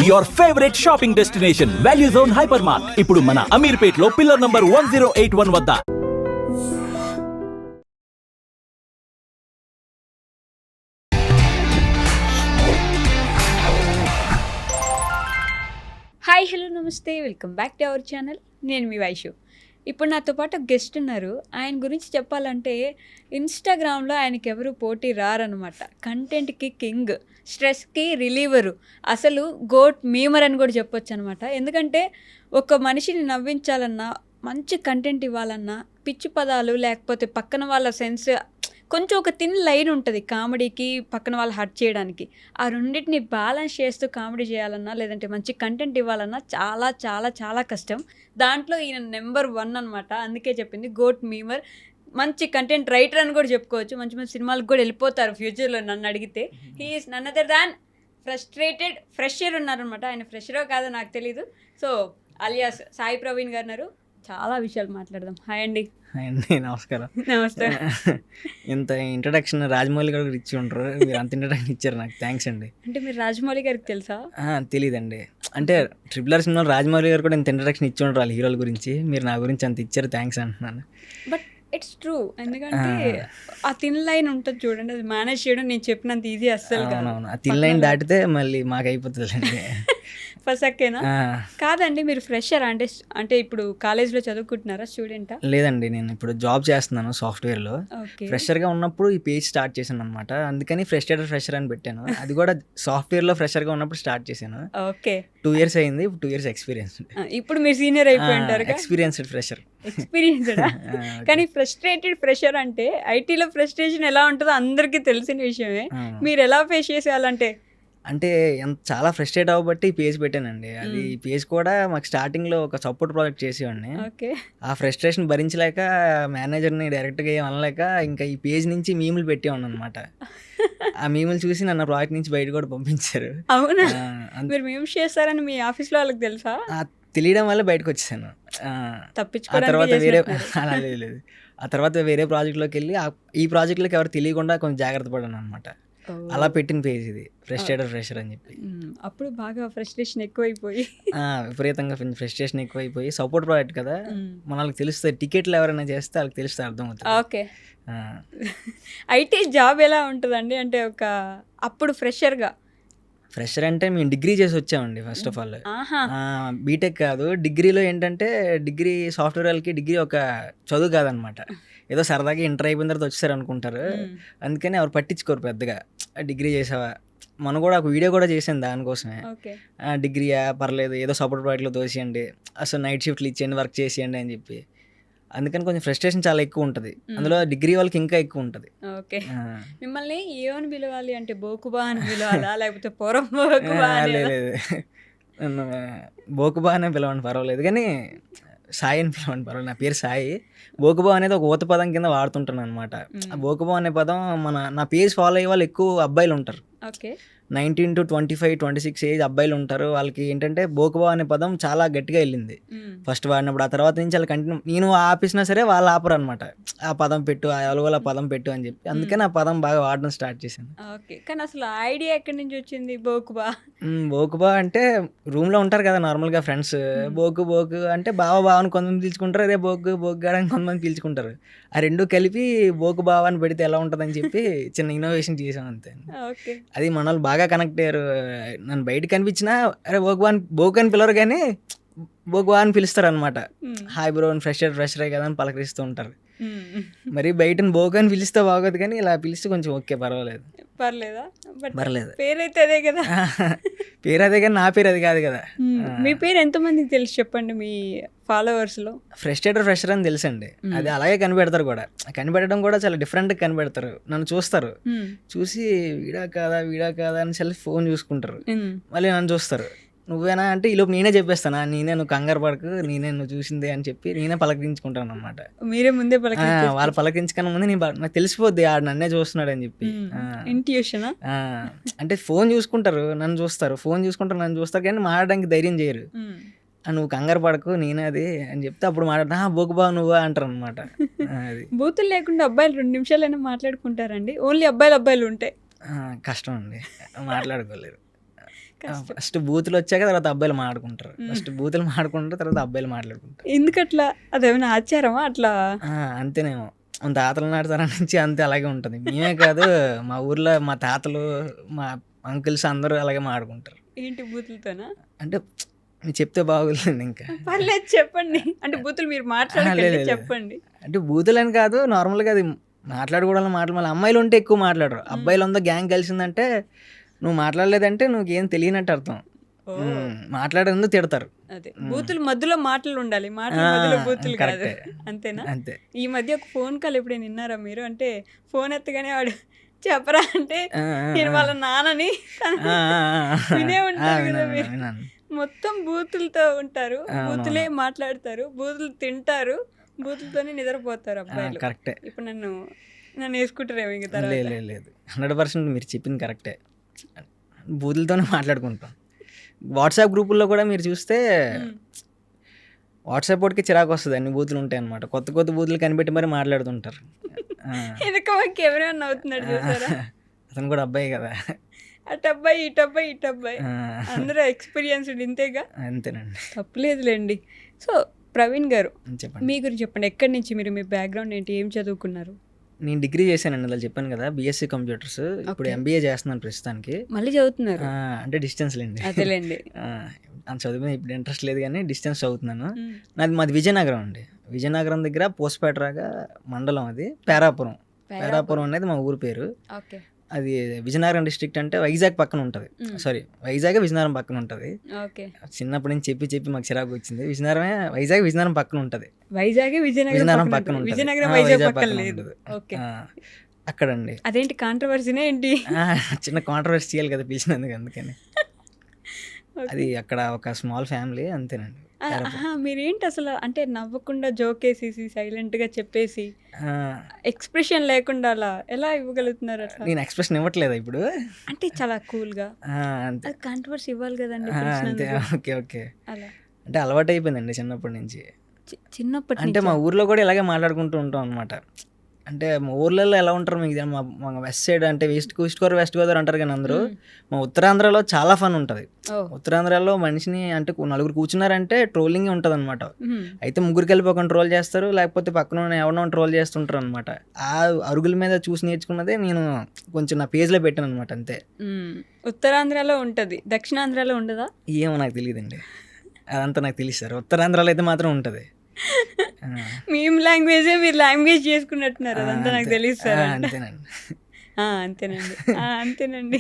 Your favourite shopping destination value zone hyper mart ఇప్పుడు మన అమీర్పేట్ లో పిల్లర్ నంబర్ 1081 వద్ద. హాయ్ హలో నమస్తే, welcome back to our channel. నేను మీ వైషు. ఇప్పుడు నాతో పాటు గెస్ట్ ఉన్నారు. ఆయన గురించి చెప్పాలంటే ఇన్స్టాగ్రామ్లో ఆయనకి ఎవరు పోటీ రారనమాట. కంటెంట్కి కింగ్, స్ట్రెస్కి రిలీవరు, అసలు గోట్ మీమర్ అని కూడా చెప్పొచ్చు అనమాట. ఎందుకంటే ఒక మనిషిని నవ్వించాలన్నా, మంచి కంటెంట్ ఇవ్వాలన్నా, పిచ్చి పదాలు లేకపోతే పక్కన వాళ్ళ సెన్స్ కొంచెం ఒక థిన్ లైన్ ఉంటుంది కామెడీకి, పక్కన వాళ్ళు హర్ట్ చేయడానికి. ఆ రెండింటిని బ్యాలెన్స్ చేస్తూ కామెడీ చేయాలన్నా లేదంటే మంచి కంటెంట్ ఇవ్వాలన్నా చాలా చాలా చాలా కష్టం. దాంట్లో ఈయన నెంబర్ 1 అనమాట. అందుకే చెప్పింది గోట్ మీమర్. మంచి కంటెంట్ రైటర్ అని కూడా చెప్పుకోవచ్చు. మంచి మంచి సినిమాలకు కూడా వెళ్ళిపోతారు ఫ్యూచర్లో నన్ను అడిగితే. He is none other than frustrated fresher ఉన్నారనమాట. ఆయన ఫ్రెషరో కాదో నాకు తెలీదు. సో అలియాస్ సాయి ప్రవీణ్ గారు ఉన్నారు. చాలా విషయాలు మాట్లాడదాం. హాయ్ అండి. నమస్కారం. నమస్తే. ఇంత ఇంట్రడక్షన్ రాజమౌళి గారు ఇచ్చి ఉంటారు, మీరు అంత ఇంట్రడక్షన్ ఇచ్చారు, నాకు థ్యాంక్స్ అండి. అంటే మీరు రాజమౌళి గారికి తెలుసా? తెలీదండి. అంటే ట్రిపుల్ ఆర్ సినిమాలో రాజమౌళి గారు కూడా ఇంత ఇంట్రడక్షన్ ఇచ్చి ఉంటారు వాళ్ళ హీరోల గురించి. మీరు నా గురించి అంత ఇచ్చారు, థ్యాంక్స్ అంటున్నాను. But it's true. ఎందుకంటే ఆ థిన్ లైన్ ఉంటుంది చూడండి, అది మేనేజ్ చేయడం నేను చెప్పినంత ఈజీ అస్సలు కాదు. అవునవును, ఆ థిన్ లైన్ దాటితే మళ్ళీ మాకు అయిపోతుందండి. ఫసక్కేనా? కాదండి, మీరు ఫ్రెషర్ అంటే ఇప్పుడు కాలేజ్లో చదువుకుంటున్నారా, స్టూడెంటా? లేదండి, నేను ఇప్పుడు జాబ్ చేస్తున్నాను సాఫ్ట్వేర్లో. ఓకే. ఫ్రెషర్గా ఉన్నప్పుడు ఈ పేజ్ స్టార్ట్ చేశాను అనమాట. అందుకని ఫ్రెషర్ అని పెట్టాను. అది కూడా సాఫ్ట్వేర్లో ఫ్రెషర్గా ఉన్నప్పుడు స్టార్ట్ చేశాను. ఓకే. 2 years అయింది. 2 years ఎక్స్పీరియన్స్. ఇప్పుడు మీరు సీనియర్ అయిపోయి ఉంటారు. Experienced fresher. ఎక్స్పీరియన్స్డా? కానీ ఫ్రస్ట్రేటెడ్ ఫ్రెషర్ అంటే ఐటీలో ఫ్రస్ట్రేషన్ ఎలా ఉంటుందో అందరికీ తెలిసిన విషయమే. మీరు ఎలా ఫేస్ చేసేయాలంటే అంటే చాలా ఫ్రస్ట్రేట్ అవ్వబట్టి ఈ పేజ్ పెట్టానండి. అది ఈ పేజ్ కూడా మాకు స్టార్టింగ్లో ఒక సపోర్ట్ ప్రాజెక్ట్ చేసేవాడిని. ఓకే. ఆ ఫ్రస్ట్రేషన్ భరించలేక మేనేజర్ని డైరెక్ట్గా ఏం అనలేక ఇంకా ఈ పేజ్ నుంచి మీములు పెట్టేవాడిని అనమాట. ఆ మీములు చూసి నన్ను ప్రాజెక్ట్ నుంచి బయట కూడా పంపించారు. అవునా? మీరు మేము చేస్తారని మీ ఆఫీస్లో వాళ్ళకి తెలుసా? తెలియడం వల్ల బయటకు వచ్చేసాను. ఆ తర్వాత అలా లేదు. ఆ తర్వాత వేరే ప్రాజెక్ట్లోకి వెళ్ళి ఈ ప్రాజెక్ట్లోకి ఎవరు తెలియకుండా కొంచెం జాగ్రత్త పడ్డాను అనమాట. అలా పెట్టిన పేజ్ ఇది, ఫ్రెషర్ అని చెప్పి. అప్పుడు బాగా ఫ్రస్ట్రేషన్ ఎక్కువైపోయి విపరీతంగా ఫ్రస్ట్రేషన్ ఎక్కువైపోయి, సపోర్ట్ ప్రాజెక్ట్ కదా, మనకు తెలుస్తుంది. టికెట్లు ఎవరైనా చేస్తే వాళ్ళకి తెలిస్తే అర్థం అవుతుంది. ఓకే. ఐటీ జాబ్ ఎలా ఉంటుందండి? అంటే అప్పుడు ఫ్రెషర్ అంటే మేము డిగ్రీ చేసి వచ్చామండి. ఫస్ట్ ఆఫ్ ఆల్ బీటెక్ కాదు, డిగ్రీలో ఏంటంటే డిగ్రీ సాఫ్ట్వేర్ వాళ్ళకి డిగ్రీ ఒక చదువు కాదనమాట. ఏదో సరదాగా ఇంటర్ అయిపోయిన తర్వాత వచ్చేసారు అనుకుంటారు. అందుకని ఎవరు పట్టించుకోరు పెద్దగా. డిగ్రీ చేసావా, మనం కూడా ఒక వీడియో కూడా చేసాను దానికోసమే. డిగ్రీయా పర్లేదు, ఏదో సపోర్ట్ ప్రాజెక్ట్లో తోసేయండి, అసలు నైట్ షిఫ్ట్లు ఇచ్చేయండి, వర్క్ చేసేయండి అని చెప్పి. అందుకని కొంచెం ఫ్రస్ట్రేషన్ చాలా ఎక్కువ ఉంటుంది. అందులో డిగ్రీ వాళ్ళకి ఇంకా ఎక్కువ ఉంటుంది. ఓకే. మిమ్మల్ని ఏమని పిలవాలి అంటే బోకుబా అని పిలవాలా లేకపోతే పొరం బోకుబా? లేదు, బోకుబా అనే పిలవండి పర్వాలేదు, కానీ సాయి అని పిలవండి పర్వాలేదు. నా పేరు సాయి. బోకుబా అనేది ఒక ఊత పదం కింద వాడుతుంటాను అనమాట. బోకుబా అనే పదం నా పేజ్ ఫాలో అయ్యే వాళ్ళు ఎక్కువ అబ్బాయిలు ఉంటారు. ఓకే. 19 to 25, 26 ఏజ్ అబ్బాయిలు ఉంటారు. వాళ్ళకి ఏంటంటే బోకుబా అనే పదం చాలా గట్టిగా వెళ్ళింది ఫస్ట్ వాడినప్పుడు. ఆ తర్వాత నుంచి వాళ్ళు కంటిన్యూ, నేను ఆపిసినా సరే వాళ్ళు ఆపరు అనమాట. ఆ పదం పెట్టు, ఆ అలవల పదం పెట్టు అని చెప్పి. అందుకని ఆ పదం బాగా వాడడం స్టార్ట్ చేశాను. ఓకే. కానీ అసలు ఐడియా ఎక్కడి నుంచి వచ్చింది బోకుబా అంటే రూమ్లో ఉంటారు కదా నార్మల్గా ఫ్రెండ్స్, బోకు అంటే బావ అని కొంతమంది పిలుచుకుంటారు, అదే బోకు గాడని కొంతమంది పిలుచుకుంటారు. ఆ రెండు కలిపి బోకు బావ అని పెడితే ఎలా ఉంటుందని చెప్పి చిన్న ఇన్నోవేషన్ చేసాం అంతే. అది మన వాళ్ళు బాగా కనెక్ట్ అయ్యారు. నన్ను బయట కనిపించినా అరే బోకు అని పిలవరు, కానీ బోకుబా అని పిలుస్తారు అనమాట. హాయ్ బ్రో ఫ్రెషరే కదా అని పలకరిస్తూ ఉంటారు. మరి బయట బోకు అని పిలిస్తే బాగోదు, కానీ ఇలా పిలిస్తే కొంచెం ఓకే, పర్వాలేదు. పర్లేదు. పేరైతే అదే కదా. పేరు అదే కానీ నా పేరు అది కాదు కదా. మీ పేరు ఎంతమందికి తెలుసు చెప్పండి మీ ఫాలోవర్స్లో? ఫ్రెషర్ అని తెలుసండి. అది అలాగే కనిపెడతారు కూడా. కనిపెట్టడం కూడా చాలా డిఫరెంట్గా కనిపెడతారు. నన్ను చూస్తారు, చూసి వీడా కాదా అని సెల్ఫ్ ఫోన్ చూసుకుంటారు, మళ్ళీ నన్ను చూస్తారు. నువ్వేనా అంటే ఈలోపు నేనే చెప్పేస్తాను, నువ్వు కంగారు పడకు, నువ్వు చూసిందే అని చెప్పి నేనే పలకరించుకుంటాను అనమాట. మీరే ముందే వాళ్ళు పలకరించుకున్న ముందు నాకు తెలిసిపోద్ది ఆడు నన్నే చూస్తున్నాడు అని చెప్పి. ఇంట్యూషన్ అంటే ఫోన్ చూసుకుంటారు, నన్ను చూస్తారు, నన్ను చూస్తారు, కానీ మాట్లాడడానికి ధైర్యం చేయరు. నువ్వు కంగారు పడకు, నేనే అది అని చెప్తే అప్పుడు మాట్లాడతా, బోకుబా నువ్వా అంటారు అనమాట. అది బూతులు లేకుండా అబ్బాయిలు 2 నిమిషాలైనా మాట్లాడుకుంటారండి? ఓన్లీ అబ్బాయిలు ఉంటే కష్టం అండి, మాట్లాడుకోలేరు. కష్టం. ఫస్ట్ బూతులు వచ్చాక తర్వాత అబ్బాయిలు మాట్లాడుకుంటారు. ఫస్ట్ బూతులు మాట్లాడుకుంటారు, తర్వాత అబ్బాయిలు మాట్లాడుకుంటారు. ఎందుకట్లా? అదేమైనా ఆచారమా అట్లా? అంతేనేమో. మన తాతల నాటి తరం నుంచి అంతే అలాగే ఉంటుంది. మేమే కాదు, మా ఊర్లో మా తాతలు, మా అంకుల్స్ అందరూ అలాగే మాట్లాడుకుంటారు. ఏంటి బూతులతోనా? అంటే మీరు చెప్తే బాగోలేండి ఇంకా. పర్లేదు చెప్పండి. అంటే బూతులు మీరు మాట్లాడకండి, లేదు. చెప్పండి. అంటే బూతులని కాదు, నార్మల్గా అది మాట్లాడుకోవడం మాటలు. మళ్ళీ అమ్మాయిలు ఉంటే ఎక్కువ మాట్లాడరు. అబ్బాయిలు అంతా గ్యాంగ్ కలిసిందంటే నువ్వు మాట్లాడలేదంటే నువ్వేం తెలియనట్టు అర్థం. ఓ మాట్లాడేందుకు తిడతారు. అదే బూతులు మధ్యలో మాటలు ఉండాలి, మాటల మధ్యలో బూతులు కాదు. కరెక్టే. అంతేనా? అంతే. ఈ మధ్య ఒక ఫోన్ కాల్ ఎప్పుడైనా విన్నారా మీరు? అంటే ఫోన్ ఎత్తగానే వాడు చెప్పరా అంటే నేను వాళ్ళ నాన్నని వినే ఉంటారు కదా మీరు. విన్నాను. మొత్తం బూతులతో ఉంటారు, బూతులే మాట్లాడతారు, బూతులు తింటారు, బూతులతోనే నిద్రపోతారు అబ్బాయిలు. కరెక్టే. ఇప్పుడు నన్ను వేసుకుంటారేమో ఇంక తర్వాత. లేదు 100% మీరు చెప్పింది కరెక్టే. బూతులతోనే మాట్లాడుకుంటాం. వాట్సాప్ గ్రూపుల్లో కూడా మీరు చూస్తే వాట్సాప్ వాడికి చిరాకు వస్తుంది, అన్ని బూతులు ఉంటాయి అనమాట. కొత్త కొత్త బూతులు కనిపెట్టి మరి మాట్లాడుతుంటారు. ఎందుకు మాకు ఎవరైనా అవుతున్నాడు చూసారా? అతను కూడా అబ్బాయి కదా. అటు అబ్బాయి ఇటు అబ్బాయి ఇటు అబ్బాయి అందరూ ఎక్స్పీరియన్స్డ్ ఇంతేగా. అంతేనండి. తప్పులేదులేండి. సో ప్రవీణ్ గారు, చెప్పండి. మీ గురించి చెప్పండి. ఎక్కడి నుంచి మీరు, మీ బ్యాక్గ్రౌండ్ ఏంటి, ఏం చదువుకున్నారు? నేను డిగ్రీ చేశానండి, అలా చెప్పాను కదా, బీఎస్సీ కంప్యూటర్స్. ఇప్పుడు ఎంబీఏ చేస్తున్నాను ప్రస్తుతానికి. మళ్ళీ చదువుతున్నారు? అంటే డిస్టెన్స్ లేండి. అదేలేండి. అంత చదువు మీద ఇప్పుడు ఇంట్రెస్ట్ లేదు కానీ డిస్టెన్స్ చదువుతున్నాను. మాది విజయనగరం అండి. విజయనగరం దగ్గర పోస్పేటరాగా మండలం, అది పేరాపురం. పేరాపురం అనేది మా ఊరి పేరు. ఓకే. అది విజయనగరం డిస్ట్రిక్ట్ అంటే వైజాగ్ పక్కన ఉంటుంది. సారీ, వైజాగ్ విజయనగరం పక్కన ఉంటుంది. ఓకే. చిన్నప్పటి నుంచి చెప్పి మాకు చిరాకు వచ్చింది. విజయనగరం పక్కన ఉంటుంది. వైజాగ్ విజయనగరం పక్కన ఉంటుంది. విజయనగరం వైజాగ్ పక్కన లేదు. ఓకే. అక్కడండి. అదేంటి కాంట్రవర్సీనే ఏంటి? చిన్న కాంట్రవర్సీ చేయాలి కదా పిలిచినందుకు, అందుకని. అది అక్కడ ఒక స్మాల్ ఫ్యామిలీ, అంతేనండి. మీరేంటి అసలు అంటే నవ్వకుండా జోకేసేసి సైలెంట్ గా చెప్పేసి ఎక్స్ప్రెషన్ లేకుండా అలా ఎలా ఇవ్వగలుగుతున్నారు? అట్లా నేను ఎక్స్ప్రెషన్ ఇవ్వట్లేదా ఇప్పుడు? అంటే చాలా కూల్ గా. అంతే. కాంట్రవర్సీ ఇవ్వాలి కదండి అంతే. ఓకే. అలా అంటే అలవాటు అయిపోయిందండి చిన్నప్పటి నుంచి. చిన్నప్పటి అంటే మా ఊర్లో కూడా ఇలాగే మాట్లాడుకుంటూ ఉంటాం అనమాట. అంటే మా ఊర్లలో ఎలా ఉంటారు మీకు మా వెస్ట్ సైడ్, అంటే ఈస్ట్ గోదావరి అంటారు కానీ అందరూ. మా ఉత్తరాంధ్రలో చాలా ఫన్ ఉంటుంది. ఉత్తరాంధ్రలో మనిషిని అంటే నలుగురు కూర్చున్నారంటే ట్రోలింగ్ ఉంటుంది అనమాట. అయితే ముగ్గురు కలిపి ఒక ట్రోల్ చేస్తారు, లేకపోతే పక్కన ఎవరినో ట్రోల్ చేస్తుంటారు అనమాట. ఆ అరుగుల మీద చూసి నేర్చుకున్నదే నేను కొంచెం నా పేజ్లో పెట్టాను అనమాట, అంతే. ఉత్తరాంధ్రలో ఉంటుంది, దక్షిణాంధ్రలో ఉండదా? ఏమో నాకు తెలియదండి, అదంతా నాకు తెలియదు సార్. ఉత్తరాంధ్రలో అయితే మాత్రం ఉంటుంది. మేము లాంగ్వేజే మీరు లాంగ్వేజ్ చేసుకున్నట్టున్నారు, అదంతా నాకు తెలియదు సార్. అంతేనండి. అంతేనండి.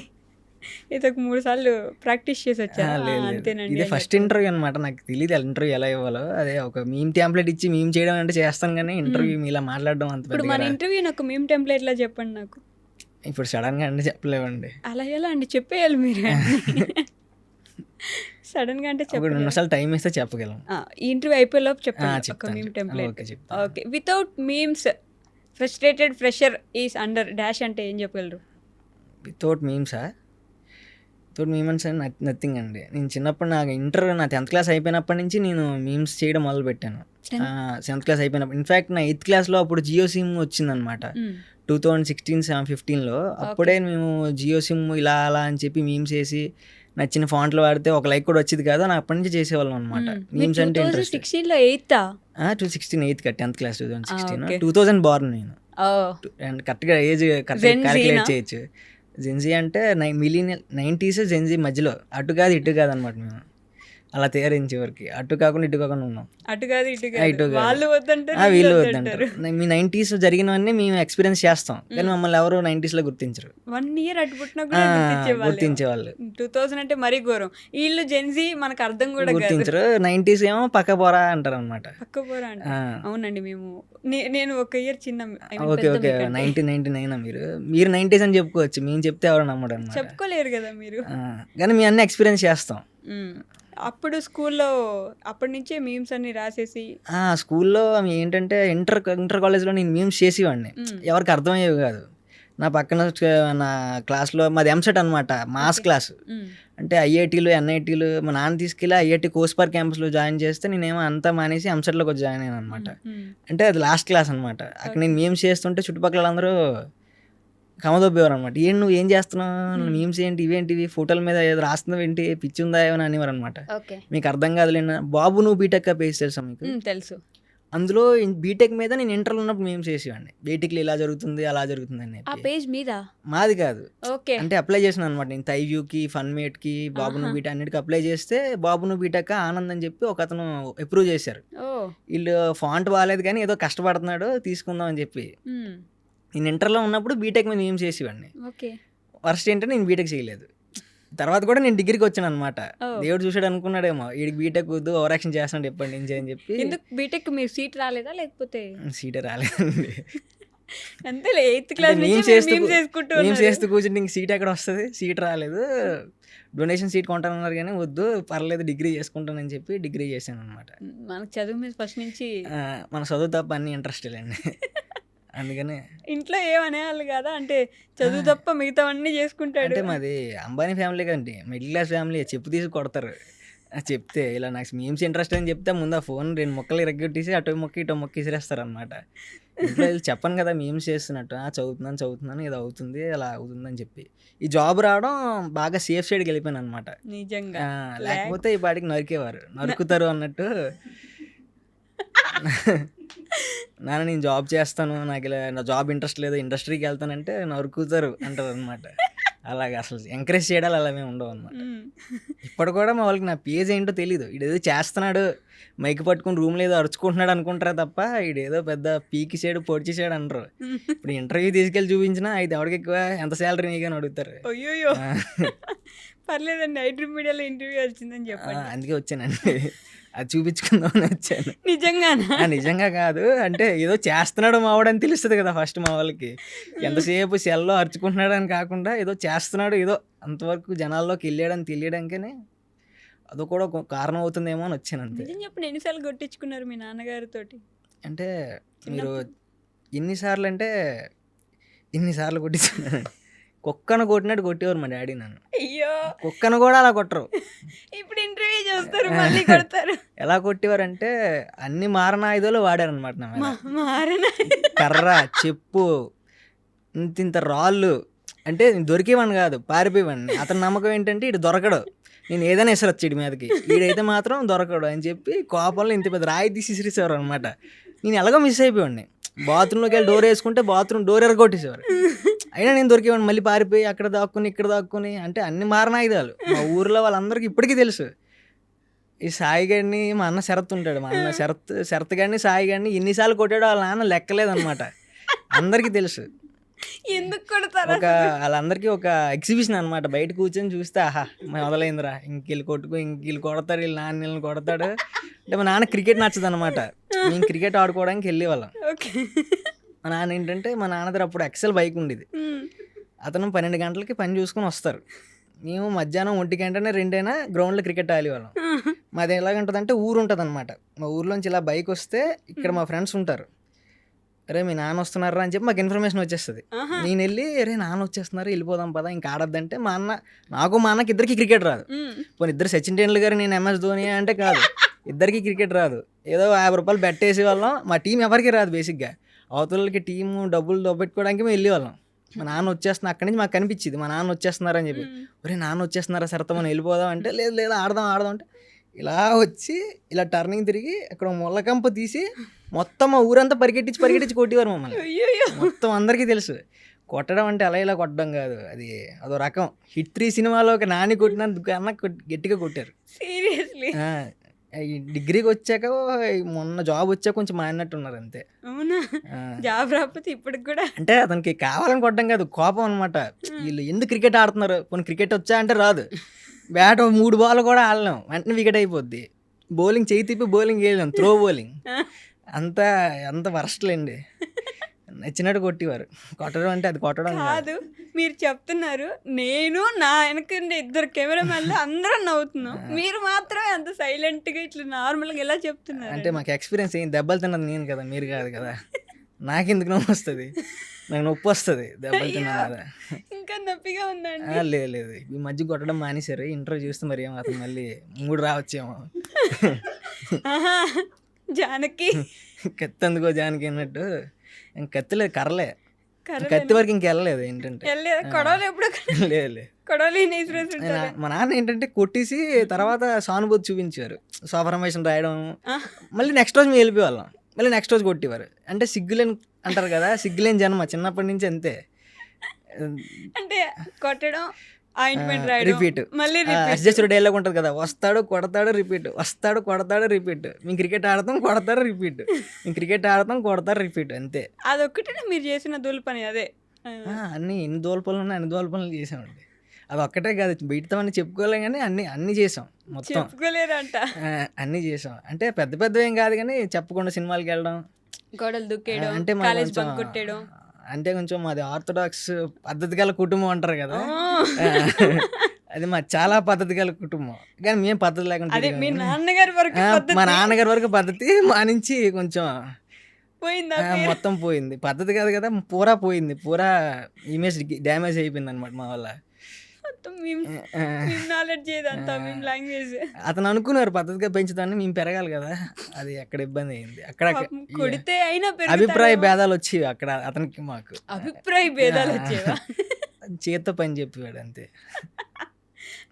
ఇది ఒక 3 సార్లు ప్రాక్టీస్ చేసి వచ్చాను. అంతేనండి. ఇది ఫస్ట్ ఇంటర్వ్యూ అనమాట, నాకు తెలియదు ఇంటర్వ్యూ ఎలా ఇవ్వాలో. అదే ఒక మీమ్ టెంప్లెట్ ఇచ్చి మీమ్ చేయడం అంటే చేస్తాను, కానీ ఇంటర్వ్యూ ఇలా మాట్లాడడం అంత. ఇప్పుడు మన ఇంటర్వ్యూ నాకు మీమ్ టెంప్లెట్ లా చెప్పండి నాకు. ఇప్పుడు సడన్ గా అంటే చెప్పలేమండి. అలా ఎలా అండి, చెప్పేయాలి మీరు. సడన్ గా అంటే చెప్పండి. 2 నిమిషాలు టైం ఇస్తే చెప్పగలం. ఈ ఇంటర్వ్యూ అయిపోయేలోపు చెప్పండి ఒక meme template. Okay. Without memes frustrated fresher is under dash అంటే ఏం చెప్పగలరు? వితౌట్ మీమ్సా? వితౌట్ మీమ్స్ అని నథింగ్ అండి. నేను చిన్నప్పుడు నా 10th క్లాస్ అయిపోయినప్పటి నుంచి నేను మీమ్స్ చేయడం మొదలు పెట్టాను. 7th క్లాస్ అయిపోయినప్పుడు, ఇన్ఫ్యాక్ట్ నా 8th క్లాస్లో అప్పుడు జియో సిమ్ వచ్చిందనమాట. 2016-15లో. అప్పుడే మేము జియో సిమ్ ఇలా అలా అని చెప్పి మీమ్స్ వేసి నచ్చిన ఫాంట్లు వాడితే ఒక లైక్ కూడా వచ్చేది కాదు. నాకు అప్పటి నుంచి చేసేవాళ్ళం అనమాట. మీమ్స్ అంటే interest. 2016లో 8th 10th class 2016. 2000 born నేను. కరెక్ట్గా ఏజ్ క్యాలిక్యులేట్ చేయొచ్చు. జెన్జీ అంటే మిలీనియల్ 90s జెన్జీ మధ్యలో, అటు కాదు ఇటు కాదు అనమాట. మేము అలా తయారైంది చివరికి. అటు కాకుండా ఇటు కాకుండా ఉన్నాం. అటు కాదు ఇటు కాదు, ఇటు కాదు, వాళ్ళు వద్దంటారు, వీళ్ళు వద్దంటారు. మీ 90s జరిగినవన్నీ మేము ఎక్స్పీరియన్స్ చేస్తాం, కానీ మమ్మల్ని ఎవరు 90s లో గుర్తించరు. 1 year అటు పుట్టినా కూడా గుర్తించేవాళ్ళు. 2000 అంటే మరీ ఘోరం. వీళ్ళు జెన్జీ మనకు అర్థం కూడా గుర్తించరు. 90s ఏమో పక్క పోరా అంటారు అనమాట. పక్క పోరా అంటే అవునండి. నేను ఒక ఇయర్ చిన్న. ఓకే 1999 మీరు 90s అని చెప్పుకోవచ్చు, మేము చెప్తే ఎవరు నమ్మడం అనమాట. చెప్పుకోలేరు కదా మీరు. కానీ మేము అన్ని ఎక్స్పీరియన్స్ చేస్తాం. అప్పుడు స్కూల్లో అప్పటి నుంచే మీమ్స్ అన్ని రాసేసి. స్కూల్లో ఏంటంటే ఇంటర్ కాలేజ్లో నేను మీమ్స్ చేసేవాడిని. ఎవరికి అర్థమయ్యేవి కాదు. నా పక్కన నా క్లాస్లో మాది ఎంసెట్ అనమాట, మాస్ క్లాస్. అంటే ఐఐటీలు ఎన్ఐటీలు మా నాన్న తీసుకెళ్ళి ఐఐటీ కోస్పార్ క్యాంపస్లో జాయిన్ చేస్తే నేనేమో అంతా మానేసి ఎంసెట్లోకి వచ్చి జాయిన్ అయ్యాను అనమాట. అంటే అది లాస్ట్ క్లాస్ అనమాట. అక్కడ నేను మీమ్స్ చేస్తుంటే చుట్టుపక్కల అందరూ కమదొబ్బేవారు అనమాట. ఏంటి నువ్వు ఏం చేస్తున్నావు, మీమ్స్ ఏంటి, ఇవేంటివి, ఫోటోల మీద ఏదో రాస్తున్నావు ఏంటి, పిచ్చి ఉందా ఏమని అనేవారు అనమాట. ఓకే. మీకు అర్థం కాదులేండి. బాబు నువ్వు బీటెక్ పేజ్ తెలుసా మీకు? తెలుసు. అందులో బీటెక్ మీద నేను ఇంటర్లో ఉన్నప్పుడు మేము చేసేవాడిని. బీటెక్లో ఇలా జరుగుతుంది అలా జరుగుతుంది అని ఆ చెప్పి. పేజ్ మీద మాది కాదు, ఓకే. అంటే అప్లై చేసిన అనమాట. నేను తైవ్యూకి, ఫన్మేట్కి, బాబు నువ్వు బీటెక్ అన్నిటికీ అప్లై చేస్తే బాబు నువ్వు బీటెక్ ఆనంద్ అని చెప్పి ఒక అతను అప్రూవ్ చేశారు. ఓ. వీళ్ళు ఫాంట్ బాగాలేదు కానీ ఏదో కష్టపడుతున్నాడు తీసుకుందాం అని చెప్పి. నేను ఇంటర్లో ఉన్నప్పుడు బీటెక్ మీద మేము చేసేవాడిని. ఓకే. వర్స్ట్ ఏంటంటే నేను బీటెక్ చేయలేదు. తర్వాత కూడా నేను డిగ్రీకి వచ్చాను అనమాట. ఓ. దేవుడు చూసాడు అనుకున్నాడేమో, వీడికి బీటెక్ వద్దు ఓవర్ యాక్షన్ చేస్తున్నాడు ఎప్పటి నుంచి అని చెప్పి. ఎందుకు బీటెక్ మీరు సీట్ రాలేదా లేకపోతే? సీటే రాలేదండి. అంతేలే, 8th క్లాస్ మేము నుంచి చేస్తూ మేము చేసుకుంటూ మేము ఉన్నారు. చేస్తూ కూర్చుంటే ఇంక సీట్ ఎక్కడ వస్తుంది, సీట్ రాలేదు. డొనేషన్ సీట్ కొంటానన్నారు కానీ వద్దు పర్లేదు డిగ్రీ చేసుకుంటానని చెప్పి డిగ్రీ చేశాను అనమాట. మనకు చదువు మీద ఫస్ట్ నుంచి మన చదువు తప్ప అన్ని ఇంట్రెస్ట్ లేండి. అందుకని ఇంట్లో ఏమనేవాళ్ళు కదా, అంటే చదువు తప్ప మిగతావన్నీ చేసుకుంటాడు. అంటే మాది అంబానీ ఫ్యామిలీ కదండి, మిడిల్ క్లాస్ ఫ్యామిలీ. చెప్పు తీసి కొడతారు. చెప్తే ఇలా నాకు మీమ్స్ ఇంట్రెస్ట్ అని చెప్తే ముందు ఆ ఫోన్ 2 ముక్కలు ఇరగొట్టేసి అటో మొక్క ఇటో మొక్క ఇసిరేస్తారు అనమాట. ఇంట్లో వీళ్ళు చెప్పను కదా మీమ్స్ చేస్తున్నట్టు, చదువుతున్నాను ఏదో అవుతుంది అలా అవుతుంది అని చెప్పి. ఈ జాబ్ రావడం బాగా సేఫ్ సైడ్కి వెళ్ళిపోయాను అనమాట. నిజంగా లేకపోతే ఈ పాటికి నరికేవారు, నరుకుతారు అన్నట్టు. నాన్న నేను జాబ్ చేస్తాను, నాకు ఇలా నా జాబ్ ఇంట్రెస్ట్ లేదు, ఇండస్ట్రీకి వెళ్తానంటే నరుకుతారు అంటారు అనమాట. అలాగే అసలు ఎంకరేజ్ చేయడాలు అలా మేము ఉండవు అనమాట. ఇప్పుడు కూడా మా వాళ్ళకి నా పేజ్ ఏంటో తెలీదు. ఈడేదో చేస్తున్నాడు, మైక్ పట్టుకుని రూమ్లో ఏదో అరుచుకుంటున్నాడు అనుకుంటారా తప్ప ఈడేదో పెద్ద పీకి చేయడు పొడిచి చేయడు అంటారు. ఇప్పుడు ఇంటర్వ్యూ తీసుకెళ్ళి చూపించినా అయితే ఎవరికి ఎక్కువ ఎంత శాలరీ నీకని అడుగుతారు. అయ్యో పర్లేదండి, ఐడ్రీమ్ మీడియాలో ఇంటర్వ్యూ వచ్చిందని చెప్పండి. అందుకే వచ్చానండి, అది చూపించుకుందామని వచ్చాను. నిజంగానా? నిజంగా కాదు, అంటే ఏదో చేస్తున్నాడు మావాడని తెలుస్తుంది కదా ఫస్ట్ మా వాళ్ళకి. ఎంతసేపు సెల్లో అరుచుకుంటున్నాడు అని కాకుండా ఏదో చేస్తున్నాడు, ఏదో అంతవరకు జనాల్లోకి వెళ్ళాడని తెలియడానికనే అదో కూడా ఒక కారణం అవుతుందేమో అని వచ్చాను అంతే. నిజం చెప్పండి, ఎన్నిసార్లు కొట్టించుకున్నారు మీ నాన్నగారితోటి? అంటే మీరు ఎన్నిసార్లు అంటే ఎన్నిసార్లు కొట్టించుకున్నాను. కుక్కను కొట్టినట్టు కొట్టేవారు మా డాడీ నన్ను. అయ్యో, కుక్కను కూడా అలా కొట్టరు. ఇప్పుడు ఇంటర్వ్యూ చేస్తారు మళ్ళీ కొడతారు. ఎలా కొట్టేవారంటే అన్ని మారణాయుధాలు వాడారనమాట నా మీద. మారనా? కర్ర, చెప్పు, ఇంత రాళ్ళు, అంటే దొరికేవాడిని కాదు పారిపోయేవాడిని. అతని నమ్మకం ఏంటంటే ఇటు దొరకడు, నేను ఏదైనా ఇసరొచ్చు ఇటు మీదకి, ఈడైతే మాత్రం దొరకడు అని చెప్పి కోపంలో ఇంత పెద్ద రాయి తీసి ఇసిరేసేవారు అనమాట. నేను ఎలాగో మిస్ అయిపోయాడిని. బాత్రూంలోకి వెళ్ళి డోర్ వేసుకుంటే బాత్రూమ్ డోర్ ఎరగొట్టేసేవారు. అయినా నేను దొరికేవాడిని, మళ్ళీ పారిపోయి అక్కడ దాక్కుని ఇక్కడ దాక్కుని. అంటే అన్ని మారణాయుధాలు మా ఊర్లో వాళ్ళందరికీ ఇప్పటికీ తెలుసు. ఈ సాయి గారిని మా అన్న శరత్ ఉంటాడు, మా అన్న శరత్ గారిని సాయి గారిని ఎన్నిసార్లు కొట్టాడో వాళ్ళ నాన్న లెక్కలేదనమాట. అందరికీ తెలుసు. ఎందుకు కొడతారు? వాళ్ళందరికీ ఒక ఎగ్జిబిషన్ అనమాట. బయట కూర్చొని చూస్తే ఆహా మొదలైందిరా, ఇంకెళ్ళి కొట్టుకో, ఇంకెళ్ళి కొడతాడు, వీళ్ళు నాన్న కొడతాడు. అంటే మా నాన్న క్రికెట్ నచ్చదు అనమాట. మేము క్రికెట్ ఆడుకోవడానికి వెళ్ళేవాళ్ళం. మా నాన్న ఏంటంటే మా నాన్న దగ్గర అప్పుడు ఎక్సెల్ బైక్ ఉండేది. అతను 12 గంటలకి పని చూసుకొని వస్తారు. మేము మధ్యాహ్నం 1 గంటనే 2 గ్రౌండ్లో క్రికెట్ ఆడేవాళ్ళం. మాది ఎలాగంటుందంటే ఊరు ఉంటుంది అనమాట. మా ఊర్లోంచి ఇలా బైక్ వస్తే ఇక్కడ మా ఫ్రెండ్స్ ఉంటారు, అరే మీ నాన్న వస్తున్నారా అని చెప్పి మాకు ఇన్ఫర్మేషన్ వచ్చేస్తుంది. నేను వెళ్ళి అరే నాన్న వచ్చేస్తున్నారు వెళ్ళిపోదాం పదా ఇంకా ఆడద్దంటే మా అన్నకి ఇద్దరికి క్రికెట్ రాదు. పోనీ ఇద్దరు సచిన్ టెండూల్కర్ నేను MS ధోని అంటే కాదు, ఇద్దరికి క్రికెట్ రాదు. ఏదో 50 రూపాయలు బెట్ వేసే వాళ్ళం. మా టీం ఎవరికి రాదు బేసిక్గా. అవతలకి టీము డబ్బులు దొబ్బెట్టుకోవడానికి మేము వెళ్ళేవాళ్ళం. మా నాన్న వచ్చేస్తున్నా అక్కడి నుంచి మాకు కనిపించింది మా నాన్న వచ్చేస్తున్నారని చెప్పి. ఒరే నాన్న వచ్చేస్తున్నారా సరత మనం వెళ్ళిపోదాం అంటే లేదు ఆడదాం అంటే ఇలా వచ్చి ఇలా టర్నింగ్ తిరిగి అక్కడ ముళ్ళకంప తీసి మొత్తం మా ఊరంతా పరిగెట్టించి కొట్టేవారు మమ్మల్ని. మొత్తం అందరికీ తెలుసు. కొట్టడం అంటే అలా ఇలా కొట్టడం కాదు, అదో రకం. హిట్ 3 సినిమాలో ఒక నాని కొట్టినందుకన్నా గట్టిగా కొట్టారు. సీరియస్లీ? డిగ్రీకి వచ్చాక మొన్న జాబ్ వచ్చాక కొంచెం మారినట్టున్నారు అంతే. అవునా? జాబ్ రాకపోతే ఇప్పటికి కూడా అంటే అతనికి కావాలని కొట్టడం కాదు, కోపం అనమాట. వీళ్ళు ఎందుకు క్రికెట్ ఆడుతున్నారు, కొన్ని క్రికెట్ వచ్చా అంటే రాదు. బ్యాట్ 3 బాల్ కూడా ఆడలేం, వెంటనే వికెట్ అయిపోద్ది. బౌలింగ్ చేయి తిప్పి బౌలింగ్ వేయలేం, త్రో బౌలింగ్ అంత వరస్ట్లేండి. నచ్చినట్టు కొట్టేవారు. కొట్టడం అంటే అది కొట్టడం కాదు. మీరు చెప్తున్నారు, నేను నా వెనక 2 కెమెరామెన్లు అందరం నవ్వుతున్నాం, మీరు మాత్రమే అంత సైలెంట్గా ఇట్లా నార్మల్గా ఎలా చెప్తున్నారు? అంటే మాకు ఎక్స్పీరియన్స్ ఏం, దెబ్బలు తిన్నది నేను కదా, మీరు కాదు కదా. నాకెందుకు నొప్పి వస్తుంది, నాకు నొప్పి వస్తుంది దెబ్బలు తిన్నాను కదా. ఇంకా నొప్పిగా ఉందండి? లేదు ఈ మధ్య కొట్టడం మానేశారు. ఇంటర్వ్యూ చూస్తే మరి ఏమో అతను మళ్ళీ 3 రావచ్చేమో. జానకి కత్తి అందుకో జానకి అన్నట్టు. కత్తి లేదు కర్రలే. కత్తి వరకు ఇంకెళ్ళలేదు ఏంటంటే. వెళ్ళలేదా కొడవలు ఎప్పుడు లేదు లేదు. కొడవలు వేసి మా నాన్న ఏంటంటే కొట్టేసి తర్వాత సానుభూతి చూపించారు, సోఫర్మేషన్ రాయడం. మళ్ళీ నెక్స్ట్ రోజు మేము వెళ్ళిపోయేవాళ్ళం, మళ్ళీ నెక్స్ట్ రోజు కొట్టేవారు. అంటే సిగ్గులేని అంటారు కదా, సిగ్గులేని జన్మ చిన్నప్పటి నుంచి అంతే. అంటే కొట్టడం, ఆయింట్మెంట్ రాయడం, రిపీట్. మళ్ళీ అడ్జస్టర్ డైలాగ్ ఉంటుంది కదా, వస్తాడు కొడతాడు రిపీట్, వస్తాడు కొడతాడు రిపీట్. మేము క్రికెట్ ఆడతాం కొడతారు రిపీట్, మేము క్రికెట్ ఆడతాం కొడతారు రిపీట్, అంతే. అదొక్కటే మీరు చేసిన దూల పని అదే. అన్ని ఎన్ని దోల పనులు ఉన్నాయి అన్ని దోల పనులు చేసామండి. అది ఒక్కటే కాదు, బయటతో అన్ని చెప్పుకోలేం కానీ అన్ని చేసాం మొత్తం. చెప్పుకోలేరంట. అన్నీ చేసాం. అంటే పెద్ద పెద్ద ఏం కాదు కానీ చెప్పకుండా సినిమాలకి వెళ్ళడం, గోడలు దుక్కేయడం, అంటే మాది కాలేజ్ కొంచెం బంక్ కొట్టేయడం. అంటే కొంచెం మాది ఆర్థోడాక్స్ పద్ధతి గల కుటుంబం అంటారు కదా, అది మా చాలా పద్ధతి గల కుటుంబం. కానీ మేము పద్ధతి లేకుండా అదే మీ తిరిగాము. నాన్నగారి వరకు మా నాన్నగారి వరకు పద్ధతి, మా నుంచి కొంచెం పోయిందా? మొత్తం పోయింది. పద్ధతి కాదు కదా, పూరా పోయింది, పూరా ఇమేజ్ డ్యామేజ్ అయిపోయింది అనమాట మా వల్ల. మొత్తం మేము నాలెడ్జ్ ఏదంతా మేము లాంగ్వేజ్. అతను అనుకున్నారు పద్ధతిగా పెంచుతానని, మేము పెరగాలి కదా, అది అక్కడ ఇబ్బంది అయింది. అక్కడ కొడితే అయినా అభిప్రాయ భేదాలు వచ్చేవి అక్కడ అతనికి మాకు. అభిప్రాయ భేదాలు వచ్చేవా? చేత్తో పని చెప్పేవాడు అంతే.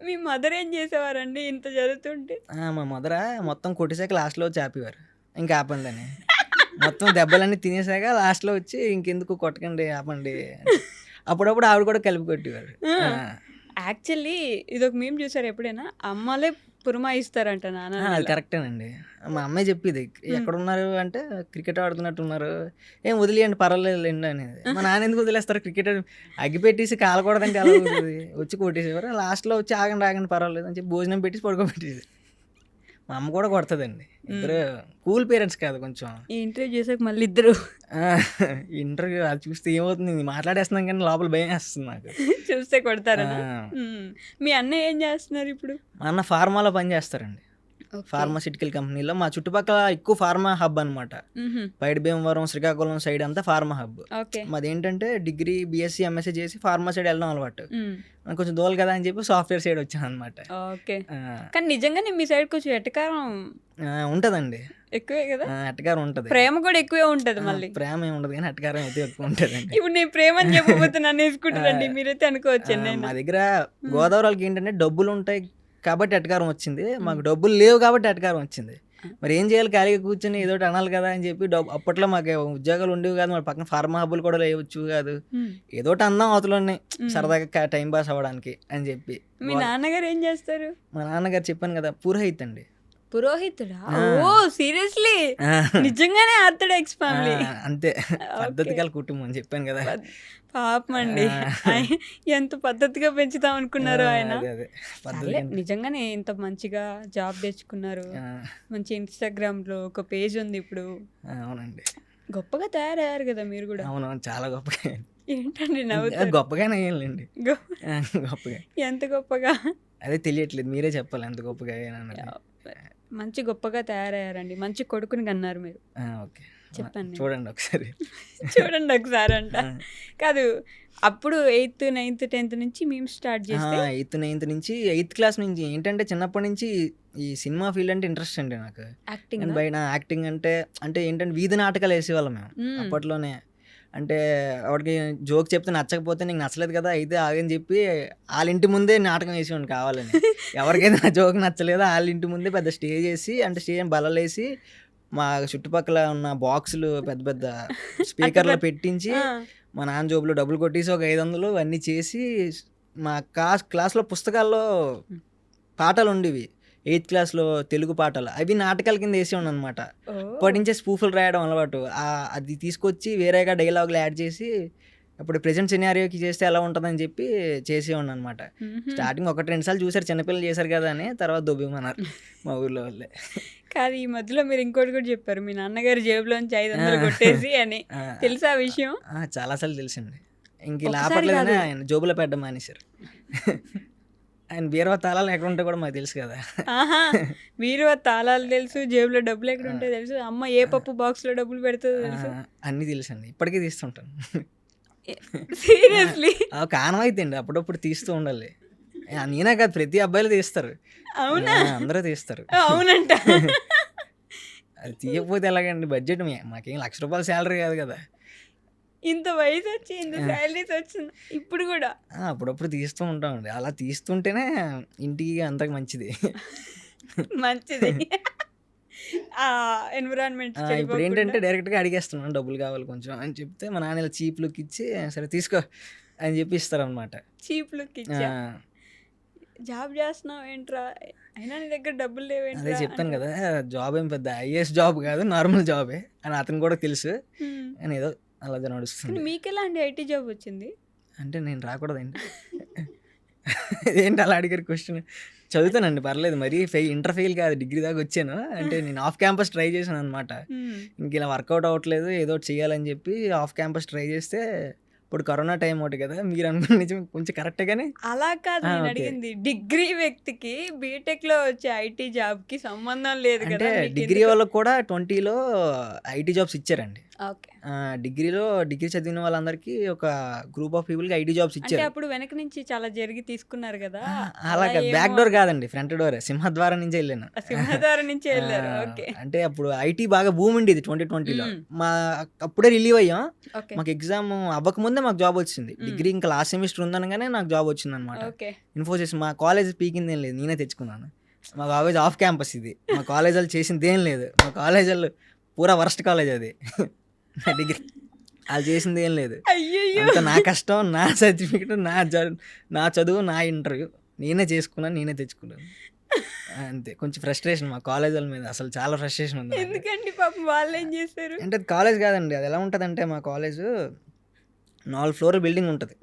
మీ మదర్ ఏం చేసేవారండి ఇంత జరుగుతుంటే? మా మదర మొత్తం కొట్టేసాక లాస్ట్లో వచ్చి ఆపేవారు, ఇంకా ఆపండి. మొత్తం దెబ్బలన్నీ తినేసాక లాస్ట్లో వచ్చి ఇంకెందుకు కొట్టకండి ఆపండి. అప్పుడప్పుడు ఆవిడ కూడా కలిపి కొట్టేవారు. యాక్చువల్లీ ఇదొక మేము చూసారు ఎప్పుడైనా, అమ్మలే పురమాయిస్తారంట నాన్న. అది కరెక్టేనండి. మా అమ్మాయి చెప్పేది, ఎక్కడున్నారు అంటే క్రికెట్ ఆడుతున్నట్టున్నారు, ఏం వదిలేయండి పర్వాలేదులేండి అనేది. మా నాన్న ఎందుకు వదిలేస్తారు, క్రికెట్ అగ్గిపెట్టేసి కాలకూడదంటే అలా అవుతుంది, వచ్చి కొట్టేసేవారు. లాస్ట్లో వచ్చి ఆగండి పర్వాలేదు అని చెప్పి భోజనం పెట్టేసి పడుకోబెట్టేది. మా అమ్మ కూడా కొడుతుందండి. ఇద్దరు కూల్ పేరెంట్స్ కాదు కొంచెం. ఈ ఇంటర్వ్యూ చేసాక మళ్ళీ ఇద్దరు ఇంటర్వ్యూ అది చూస్తే ఏమవుతుంది, మాట్లాడేస్తున్నాం కానీ లోపల భయం వేస్తుంది నాకు. చూస్తే కొడతారా? మీ అన్నయ్య ఏం చేస్తున్నారు ఇప్పుడు? మా అన్న ఫార్మాలో పని చేస్తారండి, ఫార్మాసిటికల్ కంపెనీలో. మా చుట్టుపక్కల ఎక్కువ ఫార్మా హబ్ అనమాట. పైడి భీమవరం, శ్రీకాకుళం సైడ్ అంతా ఫార్మా హబ్. మాది ఏంటంటే డిగ్రీ, బీఎస్సీ, ఎంఎస్సీ చేసి ఫార్మా సైడ్ వెళ్ళడం అలవాటు. కొంచెం దూరం కదా అని చెప్పి సాఫ్ట్వేర్ సైడ్ వచ్చాను అనమాట. ఓకే. కానీ నిజంగానే మీ సైడ్ కొంచెం ఎట్టకారం ఉంటదండి, ఎక్కువే కదా, ఎట్టకారం ఉంటది. ప్రేమ కూడా ఎక్కువే ఉంటది. మళ్ళీ ప్రేమ ఏమి ఉండదు కానీ ఎట్టకారం అయితే ఎక్కువ ఉంటదండి. ఇప్పుడు నేను ప్రేమ అని చెప్పబోతే నన్ను వేసుకుంటారండి, మీరైతే అనుకోవచ్చు. మా దగ్గర గోదావరి వాళ్ళకి ఏంటంటే డబ్బులు ఉంటాయి కాబట్టి ఎట్టకారం వచ్చింది, మాకు డబ్బులు లేవు కాబట్టి ఎట్టకారం వచ్చింది. మరి ఏం చేయాలి, ఖాళీగా కూర్చొని ఏదో అనాలి కదా అని చెప్పి అప్పట్లో మాకు ఉద్యోగాలు ఉండేవి కాదు, మరి పక్కన ఫార్మా హబ్బులు కూడా లేవచ్చు కాదు, ఏదో అందం అవతలోనే సరదాగా టైం పాస్ అవ్వడానికి అని చెప్పి. మీ నాన్నగారు ఏం చేస్తారు? మా నాన్నగారు చెప్పాను కదా పురోహిత్ అండి. పురోహితుడా? ఓ సీరియస్లీ? నిజంగానే ఆర్థోడాక్స్ ఫ్యామిలీ. అంతే, పద్ధతి గల కుటుంబం అని చెప్పాను కదా. పాపం అండి, ఎంత పద్ధతిగా పెంచుతాం అనుకున్నారు ఆయన. నిజంగానే ఇంత మంచిగా జాబ్ తెచ్చుకున్నారు, మంచి ఇన్స్టాగ్రామ్ లో ఒక పేజ్ ఉంది ఇప్పుడు. అవునండి, గొప్పగా తయారయ్యారు కదా మీరు కూడా. అవునవును, చాలా గొప్పగా. ఏంటండి గొప్పగానే అయ్యండి, గొప్పగా. ఎంత గొప్పగా అదే తెలియట్లేదు, మీరే చెప్పాలి ఎంత గొప్పగా. మంచి గొప్పగా తయారయ్యారండి, మంచి కొడుకుని కన్నారు మీరు. ఓకే, చెప్పండి, చూడండి ఒకసారి అంట. కాదు, అప్పుడు 8th, 9th, 10th నుంచి మేము స్టార్ట్ చేస్తే 8th, 9th నుంచి 8th క్లాస్ నుంచి ఏంటంటే చిన్నప్పటి నుంచి ఈ సినిమా ఫీల్డ్ అంటే ఇంట్రెస్ట్ అండి నాకు. బయట యాక్టింగ్ అంటే ఏంటంటే వీధి నాటకాలు వేసేవాళ్ళం మేము అప్పట్లోనే. అంటే వాడికి జోక్ చెప్తే నచ్చకపోతే నీకు నచ్చలేదు కదా అయితే ఆగని చెప్పి వాళ్ళ ఇంటి ముందే నాటకం వేసేవాడిని కావాలని. ఎవరికైతే నా జోక్ నచ్చలేదో వాళ్ళ ఇంటి ముందే పెద్ద స్టేజ్ వేసి, అంటే స్టేజ్ బలలేసి మా చుట్టుపక్కల ఉన్న బాక్సులు పెద్ద పెద్ద స్పీకర్లో పెట్టించి మా నాన్న జోబులో డబ్బులు కొట్టేసి ఒక 500 అన్నీ చేసి మా క్లాస్లో పుస్తకాల్లో పాటలు ఉండేవి 8th క్లాస్లో తెలుగు పాటలు, అవి నాటకాల కింద వేసేవాడు అనమాట. అప్పటి నుంచే స్పూఫులు రాయడం అలవాటు. అది తీసుకొచ్చి వేరేగా డైలాగులు యాడ్ చేసి ఇప్పుడు ప్రెజెంట్ సినారియోకి చేస్తే ఎలా ఉంటుందని చెప్పి చేసేవాడిని అనమాట. స్టార్టింగ్ 1-2 సార్లు చూసారు, చిన్నపిల్లలు చేశారు కదా అని, తర్వాత దొబ్బిమన్నారు మా ఊర్లో వాళ్ళే. కానీ ఈ మధ్యలో మీరు ఇంకోటి కూడా చెప్పారు, మీ నాన్నగారి జేబులోంచి 500 కొట్టేసి అని. తెలుసా ఆ విషయం? చాలాసార్లు తెలిసింది. ఇంక లాపట్లేదని ఆయన జోబులో పెట్టడం మానేశారు. ఆయన బీరువా తాళాలు ఎక్కడ ఉంటే కూడా మాకు తెలుసు కదా. బీరువా తాళాలు తెలుసు, జేబులో డబ్బులు ఎక్కడ ఉంటే తెలుసు, అమ్మ ఏ పప్పు బాక్స్లో డబ్బులు పెడుతుందో తెలుసు, అన్నీ తెలుసండి. ఇప్పటికీ తీస్తుంటాను. సీరియస్లీ? కానమైతే అండి, అప్పుడప్పుడు తీస్తూ ఉండాలి. నేనే కాదు, ప్రతి అబ్బాయిలు తీస్తారు. అవునా? అందరూ తీస్తారు. అవునంట. అది తీయకపోతే ఎలాగండి, బడ్జెట్ మాకేం ₹1,00,000 శాలరీ కాదు కదా. ఇంత వయసు వచ్చి ఇంత శాలరీస్ వచ్చింది ఇప్పుడు కూడా అప్పుడప్పుడు తీస్తూ ఉంటామండి. అలా తీస్తుంటేనే ఇంటికి అంతకు మంచిది. మంచిది. ఆ ఎన్విరాన్మెంట్ ఇప్పుడు ఏంటంటే డైరెక్ట్గా అడిగేస్తున్నాను డబ్బులు కావాలి కొంచెం అని చెప్తే మా నాన్న ఇలా చీప్ లుక్ ఇచ్చి సరే తీసుకో అని చెప్పి ఇస్తారనమాట. చీప్ లుక్ ఇచ్చా జాబ్ చేస్తున్నావు ఏంట్రా అయినా నీ దగ్గర డబ్బులు అదే లేవేంట్రా చెప్పాను కదా, జాబ్ ఏం పెద్ద ఐఏఎస్ జాబ్ కాదు, నార్మల్ జాబే అని అతను కూడా తెలుసు. కానీ ఏదో అలా నడుస్తుంది. మీకు ఎలాంటి ఐటీ జాబ్ వచ్చింది? అంటే నేను రాకూడదండి. ఏంటి అలా అడిగారు క్వశ్చన్? చదువుతానండి పర్లేదు, మరీ ఇంటర్ ఫెయిల్ కాదు, డిగ్రీ దాకా వచ్చాను. అంటే నేను ఆఫ్ క్యాంపస్ ట్రై చేశాను అనమాట. ఇంక ఇలా వర్కౌట్ అవ్వట్లేదు, ఏదో ఒకటి చేయాలని చెప్పి ఆఫ్ క్యాంపస్ ట్రై చేస్తే ఇప్పుడు కరోనా టైం ఒకటి కదా, మీరు అనుకున్న నిజం కొంచెం కరెక్టే కానీ అలా కాదు నేను అడిగింది. డిగ్రీ వ్యక్తికి బీటెక్ లో వచ్చే ఐటీ జాబ్ కి సంబంధం లేదు అంటే కదా. మీకు డిగ్రీ ఎందుకు- వాళ్ళకి కూడా 20లో ఐటీ జాబ్స్ ఇచ్చారండి. ఓకే. డిగ్రీ చదివిన వాళ్ళందరికీ ఒక గ్రూప్ ఆఫ్ పీపుల్కి ఐటీ జాబ్స్ అంటే ఇచ్చారు. అప్పుడు వెనక నుంచి చాలా జరిగి తీసుకున్నారు కదా. అలా కాదు, బ్యాక్ డోర్ కాదండి, ఫ్రంట్ డోర్, సింహద్వారం నుంచి వెళ్ళాను. సింహద్వారం నుంచి వెళ్ళారు. ఓకే. అంటే అప్పుడు ఐటీ బాగా భూమి ఉండేది 2020లో. మ్మ్. అప్పుడే రిలీవ్ అయ్యాం. ఓకే. మాకు ఎగ్జామ్ అవ్వకముందే మాకు జాబ్ వచ్చింది. డిగ్రీ ఇంకా లాస్ట్ సెమిస్టర్ ఉందనగానే నాకు జాబ్ వచ్చింది అనమాట. ఓకే. ఇన్ఫోసిస్. మా కాలేజ్ పీకింది ఏం లేదు, నేనే తెచ్చుకున్నాను. మా కాలేజ్ ఆఫ్ క్యాంపస్ ఇది. మా కాలేజ్ వాళ్ళు చేసింది ఏం లేదు. మా కాలేజ్ వాళ్ళు పూరా వరస్ట్ కాలేజ్ అది. నా డిగ్రీ వాళ్ళు చేసింది ఏం లేదు. అయ్యయ్యో. అంత నా కష్టం, నా సర్టిఫికెట్, నా చదువు, నా ఇంటర్వ్యూ నేనే చేసుకున్నాను, నేనే తెచ్చుకున్నాను. అంతే. కొంచెం ఫ్రస్ట్రేషన్ మా కాలేజ్ వాళ్ళ మీద, అసలు చాలా ఫ్రస్ట్రేషన్ ఉంది నాకు. ఎందుకండి పాపం వాళ్ళు ఏం చేశారు? అంటే అది కాలేజ్ కాదండి, అది ఎలా ఉంటుందంటే మా కాలేజ్ 4 ఫ్లోర్ బిల్డింగ్ ఉంటుంది.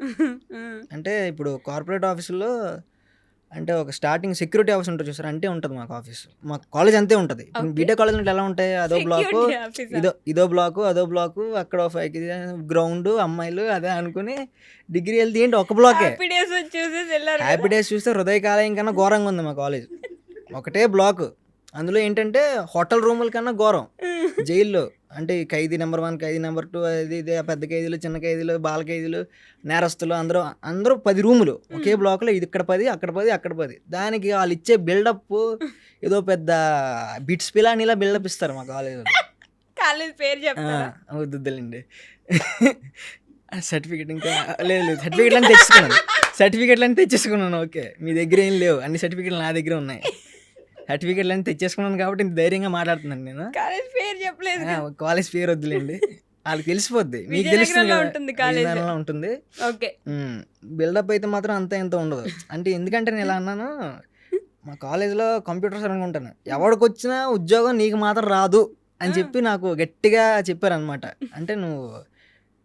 అంటే ఇప్పుడు కార్పొరేట్ ఆఫీసుల్లో అంటే ఒక స్టార్టింగ్ సెక్యూరిటీ ఆఫీస్ ఉంటుంది చూసారు, అంటే ఉంటుంది మాకు ఆఫీస్. మా కాలేజ్ అంతే ఉంటుంది. Okay. బీటెక్ కాలేజ్ అంటే ఎలా ఉంటాయి, అదో బ్లాక్, Security office ఆ? ఇదో బ్లాకు, అదో బ్లాకు, అక్కడ 5 గ్రౌండ్, అమ్మాయిలు, అదే అనుకుని డిగ్రీ వెళ్తే ఏంటి ఒక బ్లాకే. హ్యాపీ డేస్ వచ్చి చూసేసి వెళ్ళారు హ్యాపీ డేస్ చూస్తే హృదయకాలయం కన్నా ఘోరంగా ఉంది మా కాలేజ్. ఒకటే బ్లాక్, అందులో ఏంటంటే హోటల్ రూముల కన్నా ఘోరం. జైల్లో అంటే ఈ ఖైదీ నెంబర్ 1, ఖైదీ నెంబర్ 2, అది ఇది, పెద్ద ఖైదీలు, చిన్న ఖైదీలు, బాల ఖైదీలు, నేరస్తులు, అందరూ 10 రూములు ఒకే బ్లాక్లో. ఇది ఇక్కడ 10, అక్కడ 10, అక్కడ 10. దానికి వాళ్ళు ఇచ్చే బిల్డప్ ఏదో పెద్ద బిట్స్ పిలానిలా బిల్డప్ ఇస్తారు మా కాలేజీలో. కాలేజ్ పేరు చెప్తారా? వద్దులేండి. సర్టిఫికెట్ ఇంకా లేదు, సర్టిఫికెట్లు అని తెచ్చేసుకున్నాను. ఓకే, మీ దగ్గర ఏం లేవు, అన్ని సర్టిఫికెట్లు నా దగ్గర ఉన్నాయి. సర్టిఫికెట్లు అని తెచ్చేసుకున్నాను కాబట్టి ఇంత ధైర్యంగా మాట్లాడుతున్నాను నేను. కాలేజ్ పేరు చెప్పలేదు. కాలేజ్ పేరు వద్దులేండి, వాళ్ళకి తెలిసిపోద్ది, మీకు విజయనగరంలో తెలుస్తుంది కదా, ఉంటుంది కాలేజ్. విజయనగరంలో ఉంటుంది. ఓకే. బిల్డప్ అయితే మాత్రం అంత ఇంత ఉండదు. అంటే ఎందుకంటే నేను ఇలా అన్నాను, మా కాలేజ్లో కంప్యూటర్స్ అనుకుంటాను, ఎవరికి వచ్చినా ఉద్యోగం నీకు మాత్రం రాదు అని చెప్పి నాకు గట్టిగా చెప్పారనమాట. అంటే నువ్వు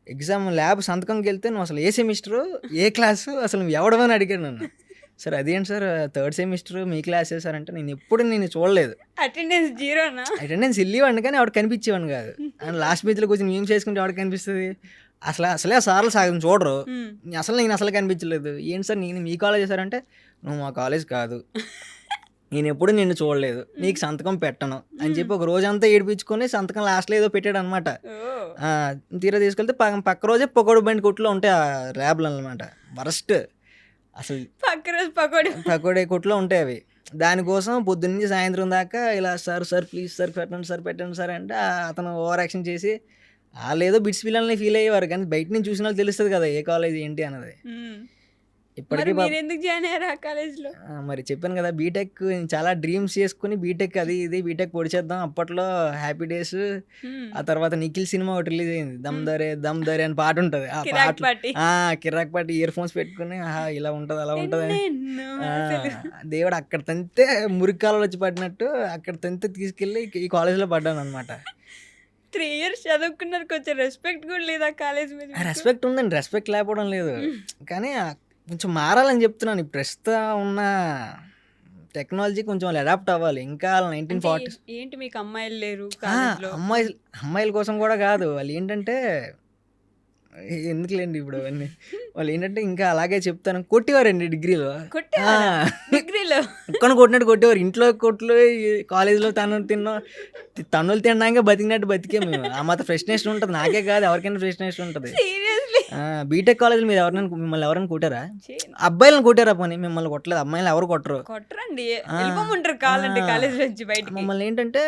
ఎగ్జామ్ ల్యాబ్ సంతకంకి వెళ్తే నువ్వు అసలు ఏ సెమిస్టరు, ఏ క్లాసు, అసలు నువ్వు ఎవడమని అడిగాను నన్ను. సార్ అదేంటి సార్ 3rd సెమిస్టర్ మీ క్లాస్ సార్ అంటే, నేను చూడలేదు. అటెండెన్స్ జీరోనా? అటెండెన్స్ వెళ్ళేవాడిని కానీ ఆవిడ కనిపించేవాడిని కాదు. అండ్ లాస్ట్ బెంచ్లో కొంచెం మేము చేసుకుంటే ఆవిడ కనిపిస్తుంది. అసలే సార్లు సాగం చూడరు. నేను అసలు కనిపించలేదు. ఏంటి సార్ నేను మీ కాలేజ్ చేశారంటే, నువ్వు మా కాలేజ్ కాదు, నేను ఎప్పుడు నిన్ను చూడలేదు, నీకు సంతకం పెట్టను అని చెప్పి ఒక రోజంతా ఏడిపించుకొని సంతకం లాస్ట్లో ఏదో పెట్టాడు అనమాట. తీరా తీసుకెళ్తే పక్క రోజే పొగడు బండి కొట్లో ఉంటాయి ఆ ల్యాబ్లు అనమాట. వరస్ట్. అసలు పక్క రోజు పకోడీ కొట్లో ఉంటాయి అవి. దానికోసం పొద్దున్నీ సాయంత్రం దాకా ఇలా సార్ ప్లీజ్ సార్ పెట్టండి సార్ అంటే అతను ఓవర్ యాక్షన్ చేసి వాళ్ళు ఏదో బిట్స్ పిల్లల్ని ఫీల్ అయ్యేవారు, కానీ బయట నుంచి చూసిన వాళ్ళు తెలుస్తుంది కదా ఏ కాలేజ్ ఏంటి అన్నది. ఇప్పటికీ ఎందుకు జాయిన్ అయ్యారు ఆ కాలేజ్లో? మరి చెప్పాను కదా, బీటెక్ చాలా డ్రీమ్స్ చేసుకుని బీటెక్ అది ఇది బీటెక్ పొడిచేద్దాం. అప్పట్లో హ్యాపీ డేస్, ఆ తర్వాత నిఖిల్ సినిమా ఒకటి రిలీజ్ అయింది, దమ్ దరే అని పాట ఉంటుంది. ఆ పాట కిరాక్ పాటి ఇయర్ ఫోన్స్ పెట్టుకుని ఇలా ఉంటుంది అలా ఉంటుంది. దేవుడు అక్కడ తంతే మురికాలలో వచ్చి పడినట్టు అక్కడ తంతే తీసుకెళ్ళి ఈ కాలేజ్లో పడ్డాను అనమాట. 3 years చదువుకున్నారు, కొంచెం రెస్పెక్ట్ కూడా లేదా కాలేజ్ మీద? రెస్పెక్ట్ ఉందండి, రెస్పెక్ట్ లేకపోవడం లేదు, కానీ కొంచెం మారాలని చెప్తున్నాను. ఇప్పుడు ప్రస్తుతం ఉన్న టెక్నాలజీ కొంచెం వాళ్ళు అడాప్ట్ అవ్వాలి. ఇంకా 1940s ఏంటి మీకు అమ్మాయిలు లేరు? అమ్మాయిల కోసం కూడా కాదు, వాళ్ళు ఏంటంటే ఎందుకులేండి ఇప్పుడు అవన్నీ. వాళ్ళు ఏంటంటే ఇంకా అలాగే చెప్తాను, కొట్టేవారండి డిగ్రీలో. కొట్టినట్టు కొట్టేవారు. ఇంట్లో కొట్లు, కాలేజీలో తన్నులు తినడానికి బతికినట్టు బతికే మేము. ఆ మాత్రం ఫ్రెష్నెస్ ఉంటుంది, నాకే కాదు ఎవరికైనా ఫ్రెష్నెస్ ఉంటుంది. బీటెక్ కాలేజీలో మీరు మిమ్మల్ని ఎవరైనా కొట్టారా? అబ్బాయిలను కొట్టారా? పోనీ మిమ్మల్ని కొట్టలేదు, అమ్మాయిలు ఎవరు కొట్టరు. కొట్టరండి, కాలేజ్ నుంచి బయట. మమ్మల్ని ఏంటంటే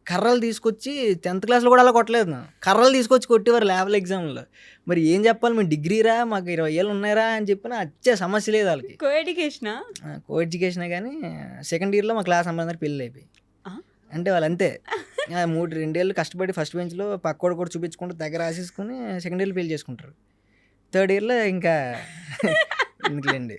కర్రలు తీసుకొచ్చి 10th క్లాస్లో కూడా అలా కొట్టలేదు నా. కర్రలు తీసుకొచ్చి కొట్టేవారు ల్యాబుల్ ఎగ్జామ్లో. మరి ఏం చెప్పాలి, మేము డిగ్రీరా మాకు 20 ఏళ్ళు ఉన్నాయరా అని చెప్పిన వచ్చే సమస్య లేదు వాళ్ళకి. కో ఎడ్యుకేషనా? కో ఎడ్యుకేషనే కానీ సెకండ్ ఇయర్లో మా క్లాస్ అమ్మాయి పెళ్ళి అయిపోయి. ఆ? అంటే వాళ్ళు అంతే 2 ఏళ్ళు కష్టపడి ఫస్ట్ బెంచ్లో పక్కోడు కూడా చూపించుకుంటూ దగ్గర రాసేసుకుని సెకండ్ ఇయర్లో పెళ్లి చేసుకుంటారు. థర్డ్ ఇయర్లో ఇంకా ఎందుకులేండి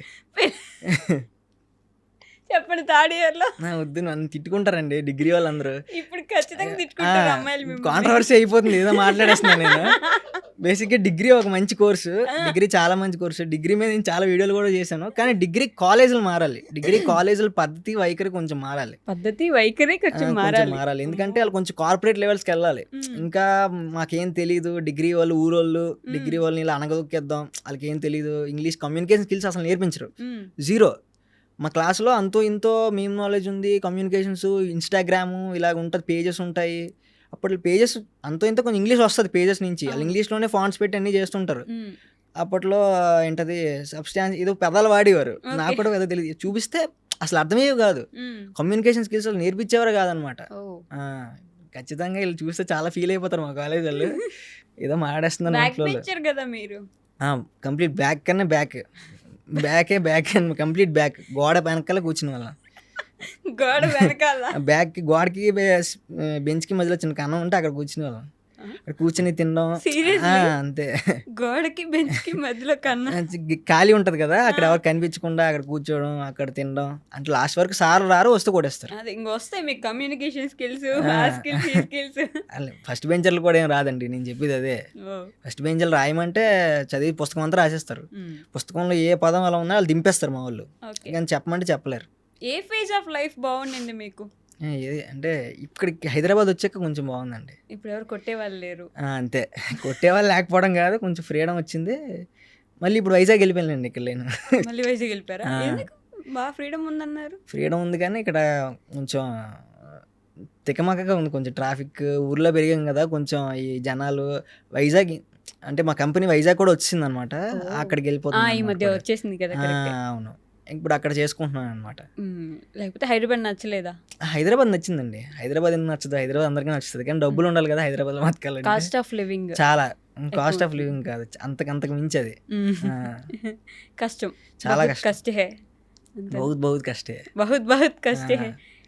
చెప్పండి, థర్డ్ ఇయర్లో వద్దు నన్ను తిట్టుకుంటారండి డిగ్రీ వాళ్ళందరూ. ఇప్పుడు ఖచ్చితంగా తిట్టుకుంటారు అమ్మాయిలు మిమ్మల్ని. కాంట్రవర్సీ అయిపోతుంది, ఏదో మాట్లాడేస్తున్నాను నేను. బేసిక్గా డిగ్రీ ఒక మంచి కోర్సు, డిగ్రీ చాలా మంచి కోర్సు. డిగ్రీ మీద నేను చాలా వీడియోలు కూడా చేశాను. కానీ డిగ్రీ కాలేజీలు మారాలి, డిగ్రీ కాలేజీల పద్ధతి వైఖరి కొంచెం మారాలి, పద్ధతి వైఖరి కొంచెం మారాలి. ఎందుకంటే వాళ్ళు కొంచెం కార్పొరేట్ లెవెల్స్కి వెళ్ళాలి. ఇంకా మాకేం తెలీదు, డిగ్రీ వాళ్ళు ఊరోళ్ళు, డిగ్రీ వాళ్ళని ఇలా అనగదొక్కేద్దాం, వాళ్ళకి ఏం తెలీదు, ఇంగ్లీష్ కమ్యూనికేషన్ స్కిల్స్ అసలు నేర్పించరు, జీరో. మా క్లాస్లో అంతో ఇంతో మీమ్ నాలెడ్జ్ ఉంది, కమ్యూనికేషన్స్, ఇన్స్టాగ్రాము ఇలాగ ఉంటుంది, పేజెస్ ఉంటాయి. అప్పట్లో పేజెస్ అంతో ఇంతో కొంచెం ఇంగ్లీష్ వస్తుంది పేజెస్ నుంచి, వాళ్ళు ఇంగ్లీష్లోనే ఫాంట్స్ పెట్టి అన్నీ చేస్తుంటారు. అప్పట్లో ఏంటది సబ్స్టాన్స్ ఏదో పెదాలు వాడేవారు, నాకు కూడా ఏదో తెలియదు, చూపిస్తే అసలు అర్థమయ్యేవి కాదు. కమ్యూనికేషన్ స్కిల్స్ వాళ్ళు నేర్పించేవారు కాదనమాట. ఖచ్చితంగా వీళ్ళు చూస్తే చాలా ఫీల్ అయిపోతారు మా కాలేజ్ వాళ్ళు, ఏదో మాట్లాడేస్తున్నారు కదా మీరు. కంప్లీట్ బ్యాక్ కన్నా బ్యాక్ కంప్లీట్ బ్యాక్, గోడ వెనకాల కూర్చుని వాళ్ళ గోడ వెనకాల బ్యాక్ గోడకి బెంచ్కి మధ్యలో చిన్న కన్నం ఉంటే అక్కడ కూర్చుని వాళ్ళం. అక్కడ కూర్చొని తినడం అంతే. గోడకి బెంచ్కి మధ్యలో కన్నా ఖాళీ ఉంటది కదా, అక్కడ ఎవరు కనిపించకుండా అక్కడ కూర్చోవడం, అక్కడ తినడం. అంటే లాస్ట్ వరకు సార్ రారు, వస్తే కొడేస్తారు. అది ఇంకొస్తాయి మీకు కమ్యూనికేషన్ స్కిల్స్, స్కిల్స్. ఫస్ట్ బెంచర్లు కూడా ఏం రాదండి, నేను చెప్పేది అదే. ఫస్ట్ బెంచర్లు రాయమంటే చదివి పుస్తకం అంతా రాసేస్తారు, పుస్తకంలో ఏ పదం అలా ఉన్నా వాళ్ళు దింపేస్తారు మా వాళ్ళు, కానీ చెప్పమంటే చెప్పలేరు. ఏ ఫేజ్ ఆఫ్ లైఫ్ బాగుండింది మీకు? అంటే ఇక్కడికి హైదరాబాద్ వచ్చాక కొంచెం బాగుందండి. ఇప్పుడు ఎవరు కొట్టేవాళ్ళు లేరు, అంతే. కొట్టేవాళ్ళు లేకపోవడం కాదు, కొంచెం ఫ్రీడమ్ వచ్చింది. మళ్ళీ ఇప్పుడు వైజాగ్ వెళ్ళిపోయానండి. ఇక్కడ నేను మళ్ళీ వైజాగ్ వెళ్ళిపోయారా? బాగా ఫ్రీడమ్ ఉందన్నారు. ఫ్రీడమ్ ఉంది కానీ ఇక్కడ కొంచెం తికమకగా ఉంది, కొంచెం ట్రాఫిక్. ఊర్లో పెరిగాం కదా, కొంచెం ఈ జనాలు. వైజాగ్ అంటే మా కంపెనీ వైజాగ్ కూడా వచ్చింది అనమాట, అక్కడికి వెళ్ళిపోతుంది ఈ మధ్య వచ్చేసింది కదా. అవును, ఇప్పుడు అక్కడ చేసుకుంటున్నాను అనమాట. లేకపోతే హైదరాబాద్ నచ్చలేదా? హైదరాబాద్ నచ్చిందండి. హైదరాబాద్ ఎందుకు నచ్చదు, హైదరాబాద్ అందరికీ నచ్చుతుంది, కానీ డబ్బులు ఉండాలి కదా హైదరాబాద్ లో బతకాలంటే. కాస్ట్ ఆఫ్ లివింగ్ చాలా, కాస్ట్ ఆఫ్ లివింగ్ కాదు, అంతకు మించి అది కష్టం, చాలా కష్టం, బహుత్ కష్టే.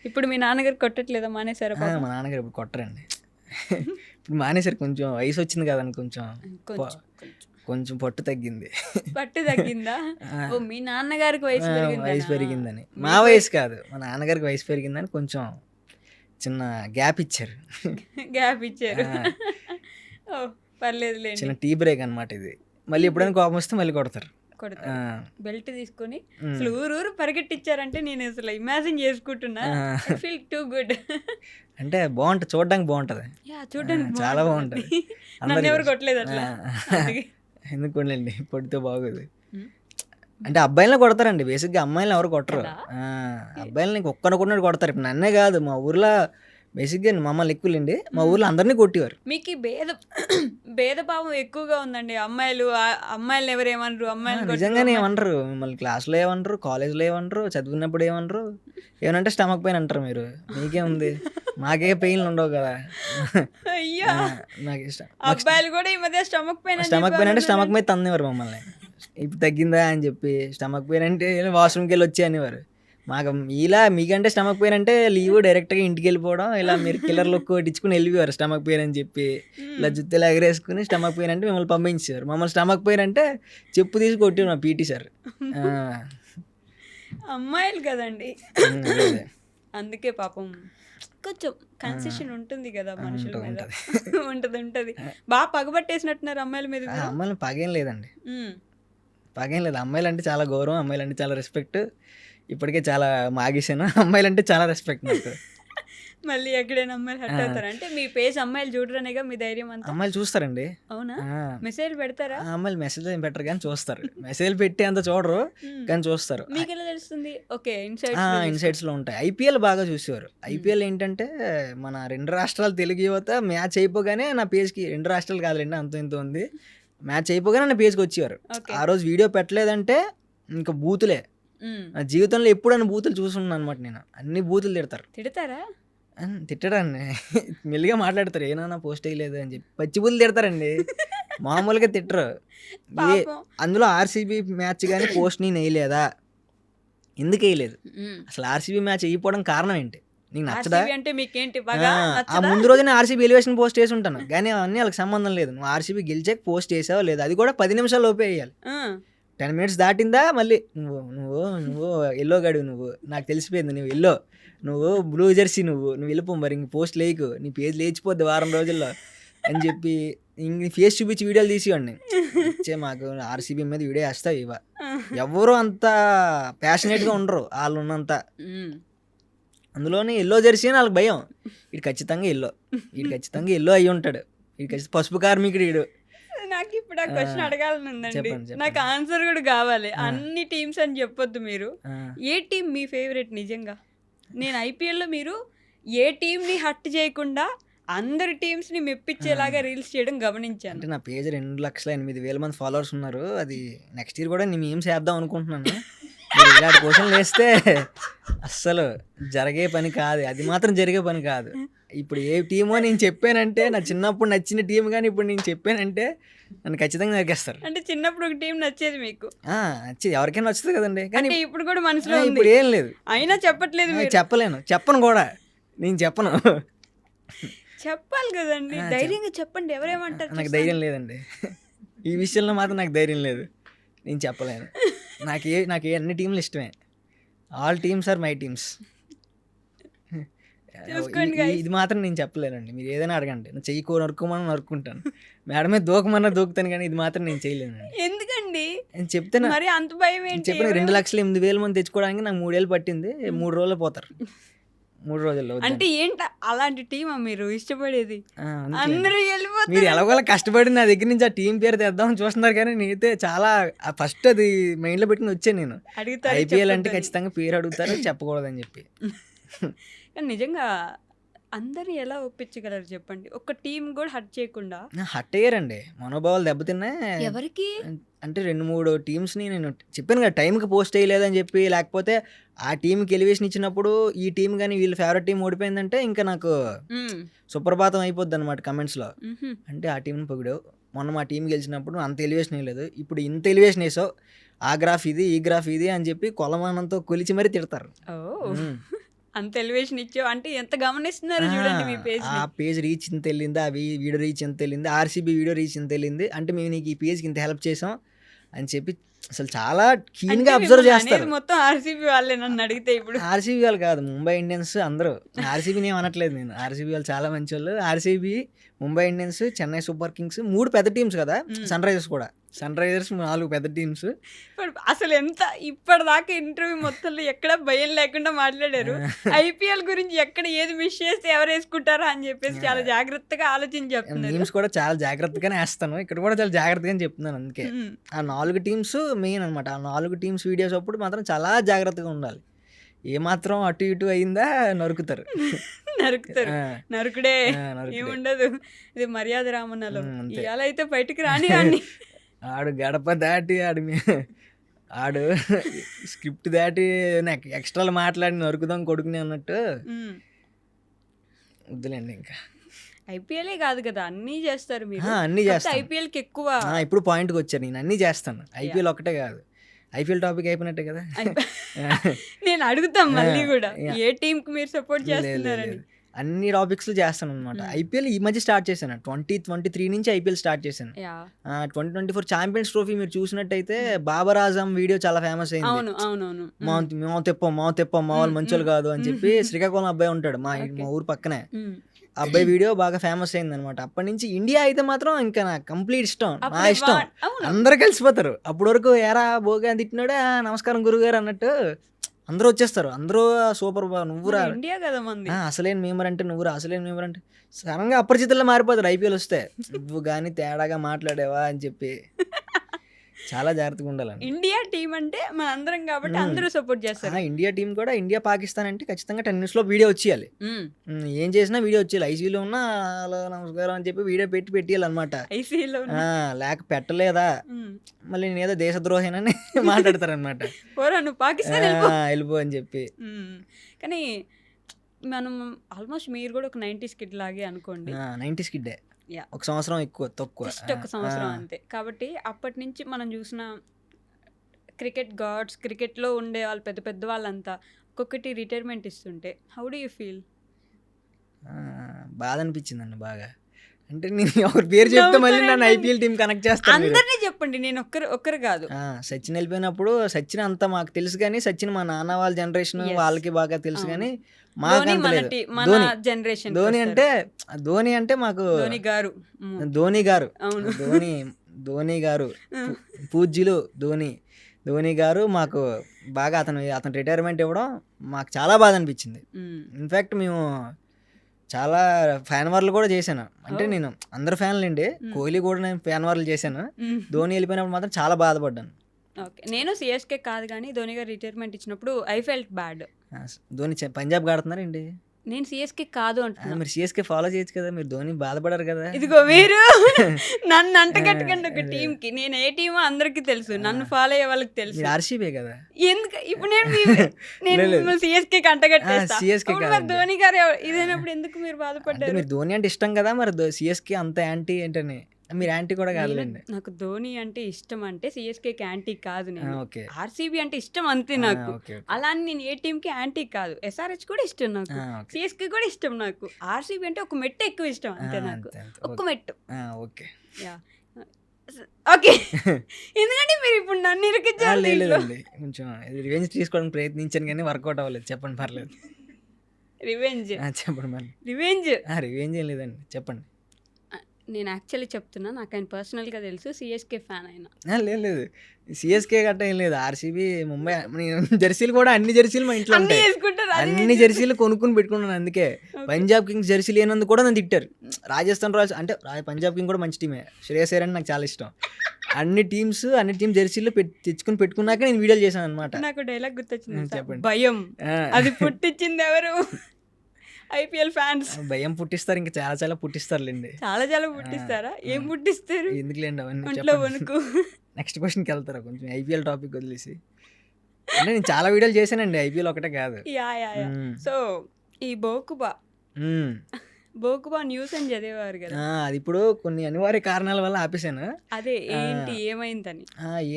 ఇప్పుడు మీ నాన్నగారు కొట్టట్లేదా, మానేశారా? మా నాన్నగారు ఇప్పుడు కొట్టరండి, ఇప్పుడు మానేశారు. కొంచెం వయసు వచ్చింది కదండి, కొంచెం పట్టు తగ్గిందా? మీ నాన్నగారికి వయసు పెరిగిందని. మా వయసు కాదు, మా నాన్నగారికి వయసు పెరిగిందని కొంచెం చిన్న గ్యాప్ ఇచ్చారు. పర్లేదు, చిన్న టీ బ్రేక్ అనమాట ఇది. మళ్ళీ ఎప్పుడైనా కోపం వస్తే మళ్ళీ కొడతారు. బెల్ట్ తీసుకొని ఊరు పరిగెట్టించారంటే నేను అసలు ఇమాజిన్ చేసుకుంటున్నా. Feel too good. అంటే బాగుంటుంది, చూడడానికి బాగుంటది, చాలా బాగుంటది. ఎవరు కొట్టలేదు అట్లా, ఎందుకు కొనలేండి, కొడితే బాగోదు. అంటే అబ్బాయిలను కొడతారండి బేసిక్గా, అమ్మాయిలను ఎవరు కొట్టరు. అబ్బాయిలని ఒక్కనొక్కడు కొడతారు. ఇప్పుడు నన్నే కాదు, మా ఊర్లో బేసిక్గా మమ్మల్ని ఎక్కువలేండి, మా ఊర్లో అందరినీ కొట్టేవారు. మీకు భేదభావం ఎక్కువగా ఉందండి. అమ్మాయిలు ఎవరేమనరు, అమ్మాయిలు నిజంగానే ఏమనరు, మిమ్మల్ని క్లాస్లో ఏమనరు, కాలేజ్లో ఏమనరు, చదివినప్పుడు ఏమనరు. ఏమనంటే స్టమక్ పెయిన్ అంటారు. మీరు మీకేముంది, మాకే పెయిన్లు ఉండవు కదా. నాకు ఇష్టం. అబ్బాయిలు కూడా ఈ మధ్య స్టమక్ పెయిన్ అంటే స్టమక్ మీద తన్నేవారు మమ్మల్ని. ఇప్పుడు తగ్గిందా అని చెప్పి, స్టమక్ పెయిన్ అంటే వాష్రూమ్కి వెళ్ళి వచ్చి అనేవారు. మీకంటే స్టమక్ పెయిన్ అంటే లీవ్ డైరెక్ట్గా ఇంటికి వెళ్ళిపోవడం, ఇలా మీరు కిల్లర్ లుక్ కొట్టించుకుని వెళ్ళిపోయారు స్టమక్ పెయిన్ అని చెప్పి. ఇలా జుత్తులు ఎగరేసుకుని స్టమక్ పెయిన్ అంటే మిమ్మల్ని పంపించారు. మమ్మల్ని స్టమక్ పెయిన్ అంటే చెప్పు తీసి కొట్టి మా పీటీ సార్. అమ్మాయిలు కదండి, అందుకే పాపం కొంచెం కన్సెషన్ ఉంటుంది కదా మనుషుల మీద. ఉంటది. బాగా పగబట్టేసినట్టున్నారు అమ్మాయిల మీద. అమ్మాయిలు పగేం లేదండి, పగేం లేదు. అమ్మాయిలు అంటే చాలా గౌరవం, అమ్మాయిలు అంటే చాలా రెస్పెక్ట్. ఇప్పటికే చాలా మాగేసాను, అమ్మాయిలు అంటే చాలా రెస్పెక్ట్ నాకు. మళ్ళీ ఎక్కడైనా అమ్మాయిలు హర్ట్ అవుతారా? అంటే మీ పేజ్ అమ్మాయిలు చూడరనేగా మీ ధైర్యం అంతా. అమ్మాయిలు చూస్తారండి. అవునా? మెసేజ్ పెడతారా? అమ్మాయిలు మెసేజ్ ఏం పెట్టరు కానీ చూస్తారు. మెసేజ్ పెట్టి అంత చూడరు కానీ చూస్తారు. మీకు ఎలా తెలుస్తుంది? ఓకే, ఇన్సైట్స్ లో ఉంటాయి. ఐపీఎల్ బాగా చూసేవారు. ఐపీఎల్ ఏంటంటే మన 2 రాష్ట్రాల తెలుగు యువత మ్యాచ్ అయిపోగానే నా పేజ్కి, 2 రాష్ట్రాలు కాదులేండి, అంత ఇంత ఉంది, మ్యాచ్ అయిపోగానే నా పేజ్కి వచ్చేవారు. ఆ రోజు వీడియో పెట్టలేదంటే ఇంకా బూతులే. నా జీవితంలో ఎప్పుడైనా బూతులు చూసున్నాను అనమాట నేను. అన్ని బూతులు తిడతారా? తిట్టడండి. మెల్లిగా మాట్లాడతారు. ఏనా పోస్ట్ వేయలేదు అని చెప్పి. పచ్చిబుద్ధులు తిడతారండి. మామూలుగా తిట్టరు. ఏ పాపం. అందులో ఆర్సీబీ మ్యాచ్ గాని పోస్ట్ నేను వేయలేదా? ఎందుకు వేయలేదు? అసలు ఆర్సీబీ మ్యాచ్ వేయకపోవడం కారణం ఏంటి? నీకు నచ్చదా? ఆర్సీబీ అంటే మీకేంటి ఆ, బాగా ఆ నచ్చదా? ముందు రోజునే ఆర్సీబీ ఎలివేషన్ పోస్ట్ వేసి ఉంటాను. కానీ అవన్నీ వాళ్ళకి సంబంధం లేదు. నువ్వు ఆర్సీబీ గెలిచాక పోస్ట్ వేసావో లేదు, అది కూడా 10 నిమిషాల లోపే వేయాలి. ఆ, 10 మినిట్స్ దాటిందా మళ్ళీ నువ్వు నువ్వు నువ్వు ఎల్లో గడు, నువ్వు నాకు తెలిసిపోయింది, నువ్వు ఎల్లో, నువ్వు బ్లూ జెర్సీ, నువ్వు వెళ్ళిపో, మరి ఇంక పోస్ట్ లేకు, నీ పేజ్ లేచిపోద్ది వారం రోజుల్లో అని చెప్పి ఇంక ఫేస్ చూపించి వీడియోలు తీసేవాడిని. ఇచ్చే మాకు ఆర్సీబీ మీద వీడియో వేస్తావు ఇవా. ఎవరు అంత ప్యాషనేట్గా ఉండరు వాళ్ళు ఉన్నంత. ఉమ్. అందులోనే ఎల్లో జెర్సీ అని వాళ్ళకి భయం. వీడు ఖచ్చితంగా ఎల్లో అయ్యి ఉంటాడు, వీడు ఖచ్చితంగా పసుపు కార్మికుడు వీడు. నాకు ఇప్పుడు ఆ క్వశ్చన్ అడగాలని ఉందండి. చెప్పండి. నాకు ఆన్సర్ కూడా కావాలి. అన్ని టీమ్స్ అని చెప్పొద్దు మీరు. ఆ, ఏ టీం మీ ఫేవరెట్ నిజంగా? నేను ఐపీఎల్లో మీరు ఏ టీంని హట్ చేయకుండా అందరి టీమ్స్ని మెప్పించేలాగా రీల్స్ చేయడం గమనించాను. అంటే నా పేజ్ 2,08,000 మంది ఫాలోవర్స్ ఉన్నారు. అది నెక్స్ట్ ఇయర్ కూడా నేను ఏం చేద్దాం అనుకుంటున్నాను. మీరు ఇలాంటి క్వశ్చన్లు వేస్తే అస్సలు జరిగే పని కాదు, అది మాత్రం జరిగే పని కాదు. ఇప్పుడు ఏ టీమో నేను చెప్పానంటే, నా చిన్నప్పుడు నచ్చిన టీం కానీ ఇప్పుడు నేను చెప్పానంటే నన్ను ఖచ్చితంగా నరికేస్తారు. అంటే చిన్నప్పుడు ఒక టీం నచ్చేది మీకు, నచ్చేది ఎవరికైనా నచ్చుతుంది కదండి. కానీ అంటే ఇప్పుడు కూడా మనసులో ఉంది, ఇప్పుడు ఏం లేదు, అయినా చెప్పట్లేదు మీరు. చెప్పను కూడా, నేను చెప్పను. చెప్పాలి కదండి, ధైర్యంగా చెప్పండి. ఎవరేమంటారు? నాకు ధైర్యం లేదండి, ఈ విషయంలో మాత్రం నాకు ధైర్యం లేదు, నేను చెప్పలేను. నాకు అన్ని టీంలు ఇష్టమే, all teams are my teams. చూసుకోండి guys. ఇది మాత్రం నేను చెప్పలేనండి. మీరు ఏదైనా అడగండి, నేను చెయ్యి నరుక్కోమని నరుక్కుంటాను, మేడం మీద దూకమన్నా దూకుతాను, కానీ ఇది మాత్రం నేను చేయలేనండి. ఎందుకండి నేను చెప్తాను, మరి అంత భయం ఏంటి? చెప్పిన 2,08,000 మంది తెచ్చుకోవడానికి నాకు 3 ఏళ్ళు పట్టింది. 3 రోజుల్లో పోతారు, 3 రోజుల్లో. అంటే ఏంట అలాంటి టీమా మీరు ఇష్టపడేది? అంతే. అందరూ వెళ్ళిపోతారు. మీరు ఎలాగోలా కష్టపడి నా దగ్గర నుంచి ఆ టీం పేరు తెద్దామని చూస్తున్నారు, కానీ నేనైతే చాలా ఫస్ట్ అది మైండ్లో పెట్టుకుని వచ్చాను నేను. అడుగుతారు ఐపీఎల్ అంటే ఖచ్చితంగా పేరు అడుగుతారు, చెప్పకూడదని చెప్పి. కానీ నిజంగా అందరు ఎలా ఒప్పించగలరు చెప్పండి, ఒక్క టీం కూడా హట్ చేయకుండా? హట్ అయ్యారండి, మనోభావాలు దెబ్బతిన్నా. ఎవరికి? అంటే 2-3 టీమ్స్ని నేను చెప్పాను కదా, టైంకి పోస్ట్ వేయలేదని చెప్పి, లేకపోతే ఆ టీంకి ఎలివేషన్ ఇచ్చినప్పుడు ఈ టీం కానీ వీళ్ళ ఫేవరెట్ టీం ఓడిపోయిందంటే ఇంకా నాకు సుప్రభాతం అయిపోద్ది అనమాట కమెంట్స్లో. అంటే ఆ టీంని పొగిడావు, మొన్న మా టీం గెలిచినప్పుడు అంత ఎలివేషన్ వేయలేదు, ఇప్పుడు ఇంత ఎలివేషన్ వేసావు, ఆ గ్రాఫ్ ఇది ఈ గ్రాఫ్ ఇది అని చెప్పి కొలమానంతో కొలిచి మరీ తిడతారు. ఓ, అంత ఎలివేషన్ ఇచ్చావు అంటే ఎంత గమనిస్తున్నారు చూడండి మీ పేజ్. ఆ పేజ్ రీచ్ ఇంత వెళ్ళింది, ఆ వీడియో రీచ్ ఎంత వెళ్ళింది, ఆర్సీబీ వీడియో రీచ్ ఎంత వెళ్ళింది, అంటే మేము నీకు ఈ పేజ్కి ఇంత హెల్ప్ చేసాం అని చెప్పి అసలు చాలా కీన్గా అబ్జర్వ్ చేస్తారు. మొత్తం ఆర్సీబీ వాళ్ళే నన్ను అడిగితే ఇప్పుడు. ఆర్సీబీ వాళ్ళు కాదు, ముంబై ఇండియన్స్ అందరూ. ఆర్సీబీని ఏం అనట్లేదు నేను, ఆర్సీబీ వాళ్ళు చాలా మంచి వాళ్ళు. RCB, Mumbai Indians, Chennai super Kings 3 పెద్ద టీమ్స్ కదా, సన్ రైజర్స్ కూడా, సన్ రైజర్స్ 4 పెద్ద టీమ్స్. అసలు ఎంత ఇప్పటిదాకా ఇంటర్వ్యూ మొత్తంలో ఎక్కడ భయం లేకుండా మాట్లాడారు. ఐపీఎల్ గురించి ఎక్కడ ఏది మిస్ చేస్తే ఎవరు వేసుకుంటారా అని చెప్పేసి చాలా జాగ్రత్తగా ఆలోచించి చెప్తున్నారు. టీమ్స్ కూడా చాలా జాగ్రత్తగానే వేస్తాను, ఇక్కడ కూడా చాలా జాగ్రత్తగానే చెప్తున్నాను. అందుకే ఆ 4 టీమ్స్ మెయిన్ అనమాట. ఆ 4 టీమ్స్ వీడియోస్ అప్పుడు మాత్రం చాలా జాగ్రత్తగా ఉండాలి. ఏమాత్రం అటు ఇటు అయిందా నరుకుతారు. నరుకుడే ఏముండదు, ఇది మర్యాద రామన్నలో. ఇవాళ అయితే బయటికి రాని వాడిని, ఆడు గడప దాటి ఆడు స్క్రిప్ట్ దాటి నాకు ఎక్స్ట్రాలు మాట్లాడి నరుకుదాం కొడుకుని అన్నట్టు. వద్దులేండి ఇంకా. ఐపీఎల్ కాదు కదా, అన్నీ చేస్తారు మీరు. అన్నీ చేస్తాను, ఐపీఎల్ కి ఎక్కువ. ఇప్పుడు పాయింట్కి వచ్చారు, నేను అన్నీ చేస్తాను. ఐపీఎల్ ఒక్కటే కాదు, ఐపీఎల్ టాపిక్ అయిపోయినట్టే కదా. నేను అడుగుతాం మళ్ళీ కూడా, ఏ టీం కి మీరు సపోర్ట్ చేస్తున్నారని. అన్ని టాపిక్స్ చేస్తాను అనమాట. ఐపీఎల్ ఈ మధ్య స్టార్ట్ చేశాను, 2023 నుంచి ఐపీఎల్ స్టార్ట్ చేశాను. 2024 ఛాంపియన్స్ ట్రోఫీ మీరు చూసినట్టయితే బాబర్ ఆజం వీడియో చాలా ఫేమస్ అయింది. మా తెప్ప మా వాళ్ళు మంచోళ్ళు కాదు అని చెప్పి శ్రీకాకుళం అబ్బాయి ఉంటాడు మా ఊరు పక్కనే, అబ్బాయి వీడియో బాగా ఫేమస్ అయింది అనమాట. అప్పటి నుంచి ఇండియా అయితే మాత్రం ఇంకా నాకు కంప్లీట్ ఇష్టం, నా ఇష్టం. అందరూ కలిసిపోతారు. అప్పటి వరకు ఏరా బోగా తిట్టినాడే నమస్కారం గురుగారు అన్నట్టు అందరూ వచ్చేస్తారు. అందరూ సూపర్ నువ్వురా, ఇండియా కదా మంది, అసలేని మేమర్ అంటే నువ్వురా, అసలేని మేమర్ అంటే సడన్గా అపరిచితుల్లో మారిపోతారు ఐపీఎల్ వస్తే. నువ్వు కానీ తేడాగా మాట్లాడేవా అని చెప్పి చాలా జాగ్రత్తగా ఉండాలండి. ఇండియా టీం అంటే మన అందరం కాబట్టి అందరూ సపోర్ట్ చేస్తారు. ఇండియా టీం కూడా, ఇండియా పాకిస్తాన్ అంటే ఖచ్చితంగా 10 minutes లో వీడియో వచ్చేయాలి. ఏం చేసినా వీడియో వచ్చేయాలి. ఐసీయూలో ఉన్నా హలో నమస్కారం అని చెప్పి వీడియో పెట్టేయాలి అనమాట. ఐసీయూలో లేక పెట్టలేదా మళ్ళీ నేనేదో దేశద్రోహినని మాట్లాడతారనమాట. నువ్వు పాకిస్తాన్ వెళ్ళిపో అని చెప్పి. కానీ మనం ఆల్మోస్ట్ మీరు కూడా ఒక 90s కిడ్ లాగే అనుకోండి. 90s కిడ్డే. Yeah. ఒక సంవత్సరం ఎక్కువ తక్కువ. జస్ట్ ఒక సంవత్సరం అంతే. కాబట్టి అప్పటి నుంచి మనం చూసిన క్రికెట్ గాడ్స్, క్రికెట్లో ఉండే వాళ్ళు పెద్ద పెద్ద వాళ్ళంతా ఒక్కొక్కటి రిటైర్మెంట్ ఇస్తుంటే హౌ డు యూ ఫీల్? బాధ అనిపించిందండి బాగా. అంటే నేను ఎవరి పేరు చెప్తే మళ్ళీ నన్ను ఐపీఎల్ టీం కనెక్ట్ చేస్తాను. అందరినీ చెప్పండి, నేను ఒక్కరు కాదు. సచిన్ వెళ్ళిపోయినప్పుడు సచిన్ అంతా మాకు తెలుసు, కానీ సచిన్ మా నాన్న వాళ్ళ జనరేషన్ వాళ్ళకి బాగా తెలుసు, కానీ మాకు అంత లేదు. ధోని జనరేషన్ ధోని అంటే మాకు ధోని గారు అవును. ధోని గారు పూజ్యులు ధోని గారు మాకు బాగా అతను రిటైర్మెంట్ ఇవ్వడం మాకు చాలా బాధ అనిపించింది. ఇన్ఫ్యాక్ట్ మేము చాలా ఫ్యాన్ వార్లు కూడా చేశాను. అంటే నేను అందరు ఫ్యాన్లు అండి, కోహ్లీ కూడా నేను ఫ్యాన్ వార్లు చేశాను. ధోని వెళ్ళిపోయినప్పుడు మాత్రం చాలా బాధపడ్డాను. ఓకే, నేను సిఎస్కే కాదు కానీ ధోని గారు రిటైర్మెంట్ ఇచ్చినప్పుడు I felt bad. Dhoni Punjab ఆడుతున్నారండి. నేను సిఎస్కే కాదు అంటున్నా. మీరు సిఎస్కే ఫాలో చేయొచ్చు కదా, మీరు ధోని బాధపడారు కదా. ఇదిగో మీరు నన్ను అంటగట్టకండి ఒక టీం కి. నేను ఏ టీమో అందరికి తెలుసు, నన్ను ఫాలో అయ్యే వాళ్ళకి తెలుసు. ఆర్సీబీ కదా. ఎందుకు ఇప్పుడు నేను సిఎస్కే అంటగట్టేస్తా. ధోని గారు ఇదైనప్పుడు ఎందుకు మీరు బాధపడ్డారు? మీరు ధోని అంటే ఇష్టం కదా, మరి సిఎస్కే అంత యాంటీ ఏంటని. మీరు యాంటీ కూడా కాదులేండి. నాకు ధోని అంటే ఇష్టం, అంటే సిఎస్కే యాంటీ కాదు. నేను ఆర్సీబీ అంటే ఇష్టం అంతే నాకు. అలా అని నేను ఏ టీమ్ కి యాంటీ కాదు. ఎస్ఆర్హెచ్ కూడా ఇష్టం నాకు, సిఎస్కే కూడా ఇష్టం నాకు. ఆర్సీబీ అంటే ఒక మెట్టు ఎక్కువ ఇష్టం అంతే నాకు, ఒక్క మెట్టు. ఓకే ఎందుకంటే మీరు ఇప్పుడు నన్ను ఇరికించారు. లేదండి, కొంచెం రివెంజ్ తీసుకోవడానికి ప్రయత్నించాను కానీ వర్కౌట్ అవ్వలేదు. చెప్పండి, పర్లేదు. రివెంజ్ చెప్పండి. మరి రివెంజ్ ఏం లేదండి, చెప్పండి. నేను యాక్చువల్లీ చెప్తున్నా, నాకు ఆయన పర్సనల్గా తెలుసు, సిఎస్కే ఫ్యాన్ అయినా. లేదు సిఎస్కే గట్ట ఏం లేదు. ఆర్సీబీ, ముంబై జెర్సీలు కూడా అన్ని జెర్సీలు మా ఇంట్లో ఉంటాయి. అన్ని జెర్సీలు కొనుక్కుని పెట్టుకున్నాను. అందుకే పంజాబ్ కింగ్స్ జెర్సీ లేనందుకు కూడా నన్ను తిట్టారు. రాజస్థాన్ రాయల్స్ అంటే పంజాబ్ కింగ్ కూడా మంచి టీమే, శ్రేయస్ అయ్యర్ అంటే నాకు చాలా ఇష్టం. అన్ని టీం జెర్సీలు తెచ్చుకుని పెట్టుకున్నాక నేను వీడియోలు చేశాను అనమాట. నాకు డైలాగ్ గుర్తొచ్చింది, చెప్పండి. భయం అది పుట్టించింది ఎవరు? IPL fans. భయం పుట్టిస్తారు, ఇంకా చాలా చాలా పుట్టిస్తారులేండి. చాలా పుట్టిస్తారా? ఏం పుట్టిస్తారు? ఎందుకులేండి అవన్నీ. నెక్స్ట్ క్వశ్చన్కి వెళ్తారా కొంచెం, ఐపీఎల్ టాపిక్ వదిలేసి. అంటే నేను చాలా వీడియోలు చేశానండి, ఐపీఎల్ ఒకటే కాదు. సో ఈ బోకుబా న్యూస్ అని చదివేవారు కదా, అది ఇప్పుడు కొన్ని అనివార్య కారణాల వల్ల ఆపేసాను. అదే ఏంటి, ఏమైందని?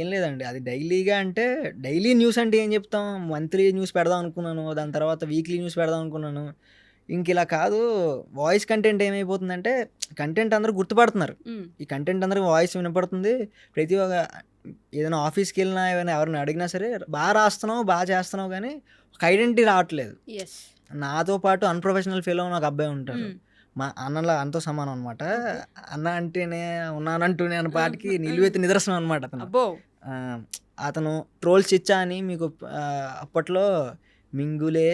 ఏం లేదండి, అది డైలీగా అంటే డైలీ న్యూస్ అంటే ఏం చెప్తాం, మంత్లీ న్యూస్ పెడదాం అనుకున్నాను, దాని తర్వాత వీక్లీ న్యూస్ పెడదాం అనుకున్నాను. ఇంక ఇలా కాదు, వాయిస్ కంటెంట్ ఏమైపోతుందంటే కంటెంట్ అందరూ గుర్తుపడుతున్నారు. ఈ కంటెంట్ అందరికి వాయిస్ వినపడుతుంది. ప్రతి ఒక్క ఏదైనా ఆఫీస్కి వెళ్ళినా ఏమైనా ఎవరిని అడిగినా సరే బాగా రాస్తున్నావు, బాగా చేస్తున్నావు, కానీ ఒక ఐడెంటిటీ రావట్లేదు. నాతో పాటు అన్ప్రొఫెషనల్ ఫెలో ఒక అబ్బాయి ఉంటాడు, మా అన్నలా అంతో సమానం అనమాట. అన్న అంటేనే ఉన్నానంటూనే అన్న పాటికి నిలువెత్తి నిదర్శనం అనమాట అతను ట్రోల్స్ ఇచ్చా అని మీకు అప్పట్లో మింగులే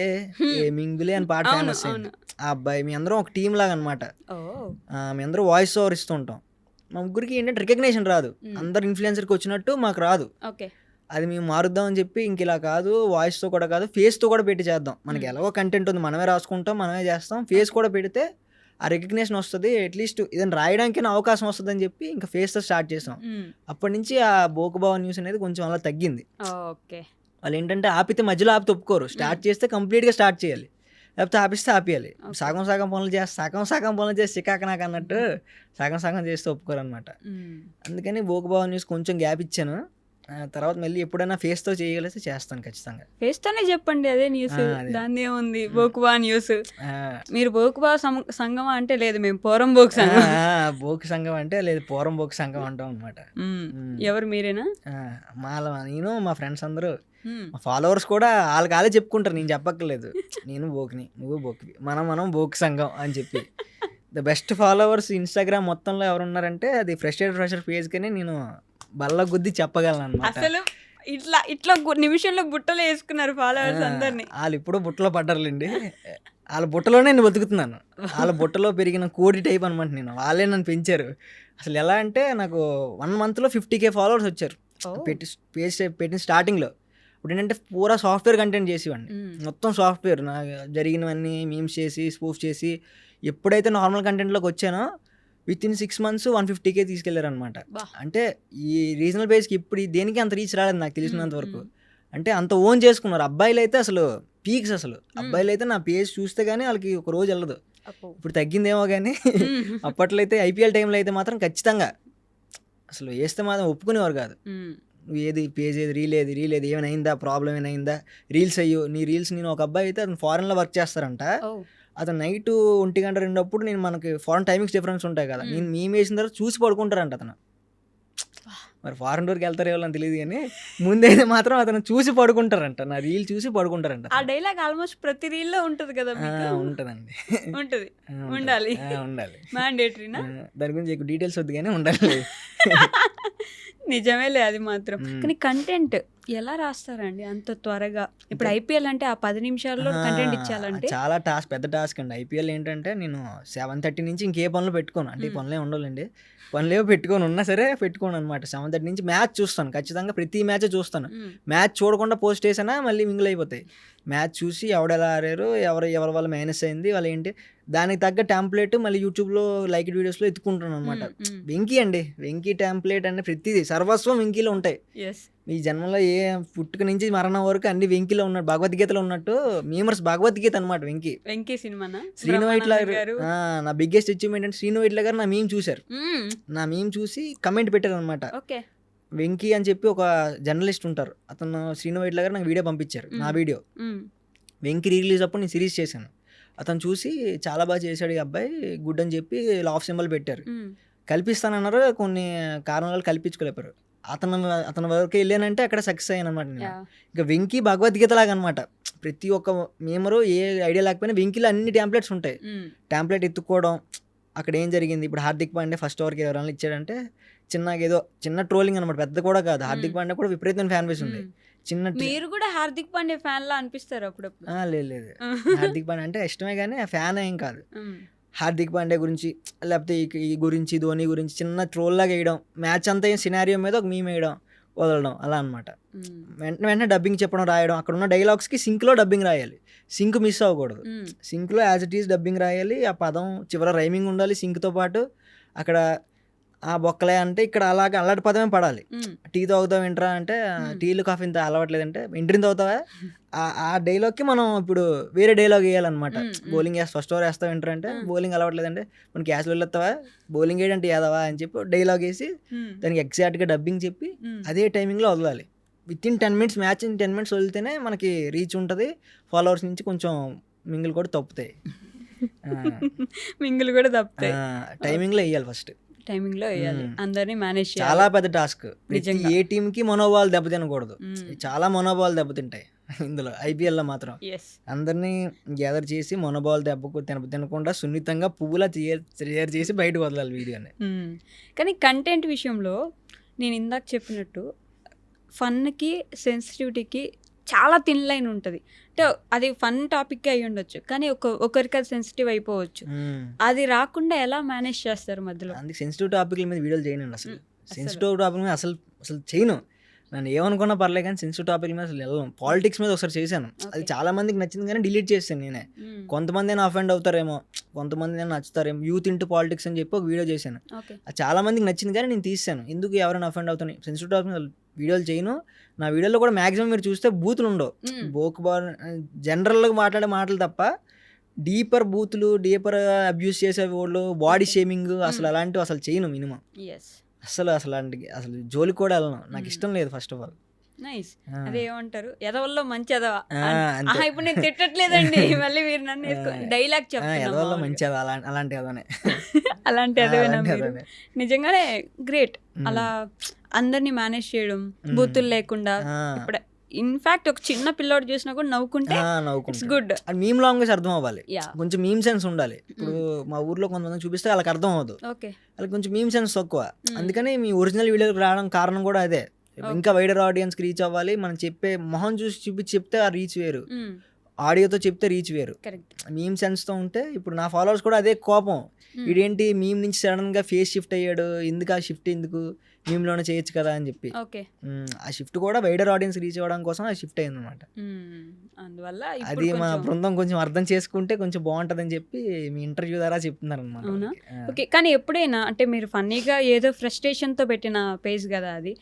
అని పాట ఫేమస్ అయింది. ఆ అబ్బాయి మీ అందరం ఒక టీం లాగా అనమాట. మీ అందరూ వాయిస్ ఓవర్ ఇస్తూ ఉంటాం. మా ముగ్గురికి ఏంటంటే రికగ్నేషన్ రాదు, అందరు ఇన్ఫ్లుయెన్సర్కి వచ్చినట్టు మాకు రాదు. అది మేము మారుద్దాం అని చెప్పి ఇంక ఇలా కాదు, వాయిస్తో కూడా కాదు, ఫేస్తో కూడా పెట్టి చేద్దాం. మనకి ఎలాగో కంటెంట్ ఉంది, మనమే రాసుకుంటాం, మనమే చేస్తాం, ఫేస్ కూడా పెడితే ఆ రికగ్నేషన్ వస్తుంది, అట్లీస్ట్ ఇదని రాయడానికి అవకాశం వస్తుంది అని చెప్పి ఇంకా ఫేస్తో స్టార్ట్ చేసాం. అప్పటి నుంచి ఆ బోకుబావ న్యూస్ అనేది కొంచెం అలా తగ్గింది. వాళ్ళు ఏంటంటే ఆపితే మధ్యలో ఆపితే ఒప్పుకోరు, స్టార్ట్ చేస్తే కంప్లీట్గా స్టార్ట్ చేయాలి, లేకపోతే ఆపిస్తే ఆపేయాలి. సగం పనులు చేసి చికాక నాకు అన్నట్టు సగం చేస్తే ఒప్పుకోరు అనమాట. అందుకని బోకుబావ న్యూస్ కొంచెం గ్యాప్ ఇచ్చాను. తర్వాత మళ్ళీ ఎప్పుడైనా ఫేస్తో చేయగలిగితే చేస్తాను ఖచ్చితంగా. ఫేస్తోనే చెప్పండి, అదే న్యూస్, దాన్ని ఏముంది. బోకుబా న్యూస్. మీరు బోకుబా సంఘం అంటే లేదు, మేము పోరం బోకు సంఘం. బోకు సంఘం అంటే లేదు, పోరం బోకు సంఘం అంటాం అనమాట. ఎవరు మీరేనా? నేను మా ఫ్రెండ్స్ అందరూ, మా ఫాలోవర్స్ కూడా వాళ్ళే చెప్పుకుంటారు, నేను చెప్పక్కర్లేదు. నేను బోకుని, నువ్వు బోకువి, మనం బోకు సంఘం అని చెప్పి. ద బెస్ట్ ఫాలోవర్స్ ఇన్స్టాగ్రామ్ మొత్తంలో ఎవరున్నారంటే అది ఫ్రెషర్ పేజ్ కానీ నేను బల్ల గుద్ది చెప్పగలను అనమాట. అసలు ఇట్లా నిమిషంలో బుట్టలో వేసుకున్నారు ఫాలోవర్స్ అందరినీ. వాళ్ళు ఇప్పుడు బుట్టలో పడ్డారులేండి, వాళ్ళ బుట్టలోనే నేను బతుకుతున్నాను. వాళ్ళ బుట్టలో పెరిగిన కోడి టైప్ అనమాట నేను. వాళ్ళే నన్ను పెంచారు. అసలు ఎలా అంటే నాకు 1 monthలో 50K ఫాలోవర్స్ వచ్చారు పేజ్ పెట్టిన స్టార్టింగ్లో. ఇప్పుడు ఏంటంటే పూరా సాఫ్ట్వేర్ కంటెంట్ చేసేవాడిని, మొత్తం సాఫ్ట్వేర్ నా జరిగినవన్నీ మీమ్స్ చేసి స్పూఫ్ చేసి. ఎప్పుడైతే నార్మల్ కంటెంట్లోకి వచ్చానో వితిన్ 6 months 150K తీసుకెళ్లారు అనమాట. అంటే ఈ రీజనల్ బేస్కి ఇప్పుడు దేనికి అంత రీచ్ రాలేదు నాకు తెలిసినంత వరకు. అంటే అంత ఓన్ చేసుకున్నారు. అబ్బాయిలు అయితే అసలు పీక్స్ అసలు. అబ్బాయిలు అయితే నా పేజ్ చూస్తే కానీ వాళ్ళకి ఒక రోజు వెళ్ళదు. అప్పో. ఇప్పుడు తగ్గిందేమో కానీ అప్పట్లో అయితే ఐపీఎల్ టైంలో అయితే మాత్రం ఖచ్చితంగా అసలు వేస్తే మాత్రం ఒప్పుకునేవారు కాదు. నువ్వు ఏది పేజ్ ఏది రీల్ ఏది ఏమైనా అయిందా, ప్రాబ్లం ఏమైనా అయిందా, రీల్స్ అయ్యో నీ రీల్స్. నేను ఒక అబ్బాయి అయితే అతను ఫారెన్లో వర్క్ చేస్తారంట. ఓ. అతను నైట్ 1 గంట 2 అప్పుడు నేను మనకి ఫారెన్ టైమింగ్స్ డిఫరెన్స్ ఉంటాయి కదా, నేను మేము వేసిన తర్వాత చూసి పడుకుంటారంట అతను. మరి ఫారెన్ టూర్కి వెళ్తారు ఎవరని తెలియదు కానీ ముందైతే మాత్రం అతను చూసి పడుకుంటారంట, నా రీల్ చూసి పడుకుంటారంట. ఆ డైలాగ్ ఆల్మోస్ట్ ప్రతి రీల్లో ఉంటది కదా మీకు? ఉంటుందండి. ఉంటది, ఆ, ఉండాలి, ఉండాలి. మ్యాండేటరీనా? దాని గురించి ఎక్కువ డీటెయిల్స్ వద్దు కానీ ఉండాలి. నిజమేలే అది మాత్రం. కానీ కంటెంట్ ఎలా రాస్తారండి అంత త్వరగా? ఇప్పుడు ఐపీఎల్ అంటే ఆ 10 నిమిషాల్లో కంటెంట్ ఇచ్చాలంటే చాలా పెద్ద టాస్క్ అండి. ఐపీఎల్ ఏంటంటే నేను 7:30 నుంచి ఇంకే పనులు పెట్టుకోను, అంటే ఈ పనులే ఉండాలండి, పనులేవో పెట్టుకొని ఉన్నా సరే పెట్టుకోను అనమాట. 7:30 నుంచి మ్యాచ్ చూస్తాను, ఖచ్చితంగా ప్రతి మ్యాచ్ చూస్తాను. మ్యాచ్ చూడకుండా పోస్ట్ వేసినా మళ్ళీ మింగిల్ అయిపోతాయి. మ్యాచ్ చూసి ఎవడెలా ఆడారు, ఎవరి వల్ల మైనస్ అయింది, వాళ్ళు ఏంటి, దానికి తగ్గ టెంప్లెట్ మళ్ళీ యూట్యూబ్లో లైక్డ్ వీడియోస్లో ఎత్తుకుంటాను అనమాట. వెంకీ అండి, వెంకీ టెంప్లెట్ అంటే ప్రతిదీ సర్వస్వం వెంకీలో ఉంటాయి. ఈ జన్మలో ఏ పుట్టుక నుంచి మరణం వరకు అన్ని వెంకీలో ఉన్నట్టు, భగవద్గీతలో ఉన్నట్టు మీమర్స్ భగవద్గీత అనమాట వెంకీ. వెంకీ సినిమానా? శ్రీను వైట్ల గారు, నా బిగ్గెస్ట్ అచీవ్మెంట్ అంటే శ్రీను వైట్ల గారు నా మీమ్ చూశారు. నా మీమ్ చూసి కమెంట్ పెట్టారు అనమాట. వెంకీ అని చెప్పి ఒక జర్నలిస్ట్ ఉంటారు, అతను శ్రీను వైట్ల గారు నాకు వీడియో పంపించారు. నా వీడియో వెంకీ రిలీజ్ అప్పుడు నేను సిరీస్ చేశాను. అతను చూసి చాలా బాగా చేశాడు ఈ అబ్బాయి, గుడ్ అని చెప్పి లాఫ్ సింబల్ పెట్టారు. కల్పిస్తానన్నారు, కొన్ని కారణాలు కల్పించుకోలేపారు. అతని వరకు వెళ్ళానంటే అక్కడ సక్సెస్ అయ్యాను అనమాట నేను. ఇంకా వెంకీ భగవద్గీత లాగా అనమాట. ప్రతి ఒక్క మేమరు ఏ ఐడియా లేకపోయినా వెంకీలో అన్ని టెంప్లెట్స్ ఉంటాయి. టెంప్లెట్ ఎత్తుకోవడం, అక్కడ ఏం జరిగింది, ఇప్పుడు హార్దిక్ పాండే ఫస్ట్ ఓవర్కి ఎవరైనా ఇచ్చాడంటే చిన్న ట్రోలింగ్ అనమాట, పెద్ద కూడా కాదు. హార్దిక్ పాండే కూడా విపరీతమైన ఫ్యాన్ బేస్ ఉంది. మీరు కూడా హార్దిక్ పాండే ఫ్యాన్ లా అనిపిస్తారు అప్పుడప్పుడు? లేదు, హార్దిక్ పాండే అంటే ఇష్టమే కానీ ఆ ఫ్యాన్ ఏం కాదు. హార్దిక్ పాండే గురించి లేకపోతే ఈ గురించి, ధోని గురించి చిన్న ట్రోల్ లాగా వేయడం, మ్యాచ్ అంతా సినారియో మీద ఒక మీమ్ వేయడం, వదలడం, అలా అనమాట. వెంటనే డబ్బింగ్ చెప్పడం, రాయడం, అక్కడ ఉన్న డైలాగ్స్కి సింక్లో డబ్బింగ్ రాయాలి, సింక్ మిస్ అవ్వకూడదు. సింక్లో యాజ్ ఇట్ ఈస్ డబ్బింగ్ రాయాలి, ఆ పదం చివర రైమింగ్ ఉండాలి సింక్తో పాటు. అక్కడ ఆ బొక్కలే అంటే ఇక్కడ అలాగే అలాంటి పదమే పడాలి. టీ తాగుతావు ఏంట్రా అంటే టీలు కాఫీ ఇంత అలవాట్లేదంటే ఎంట్రీని తాగుతావా, ఆ డైలాగ్కి మనం ఇప్పుడు వేరే డైలాగ్ వేయాలన్నమాట. బౌలింగ్ ఫస్ట్ ఓవర్ వేస్తావు ఏంట్రా అంటే బౌలింగ్ అలవాట్లేదంటే మనం క్యాచ్లో వెళ్ళొస్తావా, బౌలింగ్ వేయడంటే యాదవా అని చెప్పి డైలాగ్ వేసి దానికి ఎగ్జాక్ట్గా డబ్బింగ్ చెప్పి అదే టైమింగ్లో వదలాలి. With in 10 minutes match 10 minutes వదిలితేనే మనకి రీచ్ ఉంటుంది. ఫాలోవర్స్ నుంచి కొంచెం మింగిల్ కూడా తప్పుతాయి. మింగిల్ కూడా తప్పుతాయి. టైమింగ్లో వేయాలి, ఫస్ట్ టైమింగ్లో వేయాలి, అందరినీ మేనేజ్ చేయాలి. చాలా పెద్ద టాస్క్. ఏ టీంకి మనోభావాలు దెబ్బతినకూడదు, చాలా మనోభావాలు దెబ్బతింటాయి ఇందులో. ఐపీఎల్లో మాత్రం అందరినీ గ్యాదర్ చేసి మనోభావాలు తినకుండా సున్నితంగా పువ్వులా తయారు చేసి బయటకు వదలాలి వీడియోని. కానీ కంటెంట్ విషయంలో నేను ఇందాక చెప్పినట్టు ఫన్కి సెన్సిటివిటీకి చాలా థిన్ లైన్ ఉంటుంది. అంటే అది ఫన్ టాపిక్ అయి ఉండొచ్చు, కానీ ఒకరికి అది సెన్సిటివ్ అయిపోవచ్చు. అది రాకుండా ఎలా మేనేజ్ చేస్తారు మధ్యలో? అందుకే సెన్సిటివ్ టాపిక్ల మీద వీడియోలు చేయనండి అసలు. సెన్సిటివ్ టాపిక్ మీద అసలు చేయను. నన్ను ఏమనుకున్నా పర్లేదు కానీ సెన్సిటివ్ టాపిక్ మీద అసలు వెళ్ళను. పాలిటిక్స్ మీద ఒకసారి చేశాను, అది చాలా మందికి నచ్చింది కానీ డిలీట్ చేశాను నేనే. కొంతమంది అయినా అఫెండ్ అవుతారేమో, కొంతమంది అయినా నచ్చుతారేమో. యూత్ ఇంటూ పాలిటిక్స్ అని చెప్పి ఒక వీడియో చేశాను, అది చాలా మందికి నచ్చింది కానీ నేను తీసాను. ఎందుకు ఎవరైనా అఫెండ్ అవుతాను, సెన్సిటివ్ టాపిక్ మీద వీడియోలు చేయను. నా వీడియోలో కూడా మ్యాక్సిమం మీరు చూస్తే బూతులు ఉండవు. జనరల్గా మాట్లాడే మాటలు తప్ప డీపర్ బూతులు, డీపర్ అబ్యూస్ చేసే వాళ్ళు, బాడీ షేమింగ్ అసలు అలాంటివి అసలు చేయను మినిమం. అసలు అసలు జోలికి కూడా వెళ్ళను, నాకు ఇష్టం లేదు ఫస్ట్ ఆఫ్ ఆల్. నైస్. అదే ఏమంటారు, ఎదవల్లో మంచి ఎదవా. ఇప్పుడు నేను తిట్టట్లేదండి, మళ్ళీ మీరు నన్ను డైలాగ్ చెప్తాను, మంచి అలాంటి ఎదవనే. అలాంటి ఎదవేనా? నిజంగానే గ్రేట్. అలా అందరినీ మేనేజ్ చేయడం, బూతులు లేకుండా. ఇప్పుడు ఇన్ఫాక్ట్ ఒక చిన్న పిల్లోడు చూసినా కూడా నవ్వుకుంటే ఇట్స్ గుడ్. మీమ్ లాంగ్వేజ్ అర్థం అవ్వాలి, కొంచెం మీమ్ సెన్స్ ఉండాలి. ఇప్పుడు మా ఊర్లో కొంతమంది చూపిస్తే వాళ్ళకి అర్థం అవ్వదు, వాళ్ళకి కొంచెం మీమ్ సెన్స్ తక్కువ. అందుకని మీ ఒరిజినల్ వీడియోకి రావడం కారణం కూడా అదే. ఇంకా వైడర్ ఆడియన్స్కి రీచ్ అవ్వాలి. మనం చెప్పే మొహం చూసి చూపించి చెప్తే ఆ రీచ్ వేరు, ఆడియోతో చెప్తే రీచ్ వేరు. మీమ్ సెన్స్తో ఉంటే ఇప్పుడు నా ఫాలోవర్స్ కూడా అదే కోపం, ఇదేంటి మీమ్ నుంచి సడన్గా ఫేస్ షిఫ్ట్ అయ్యాడు, ఎందుకు ఆ షిఫ్ట్ ఎందుకు, మీమ్లోనే చేయొచ్చు కదా అని చెప్పి ఓకే. ఆ షిఫ్ట్ కూడా వైడర్ ఆడియన్స్ రీచ్ అవ్వడం కోసం ఆ షిఫ్ట్ అయిందనమాట. అందువల్ల అది ఇప్పుడు మా కొంచెం బృందం కొంచెం అర్థం చేసుకుంటే కొంచెం బాగుంటుందని చెప్పి మీ ఇంటర్వ్యూ ద్వారా చెప్తున్నారనమాట. అవునా? ఓకే. కానీ ఎప్పుడైనా అంటే మీరు ఫన్నీగా ఏదో ఫ్రస్ట్రేషన్‌తో పెట్టిన పేజ్ గదా అది.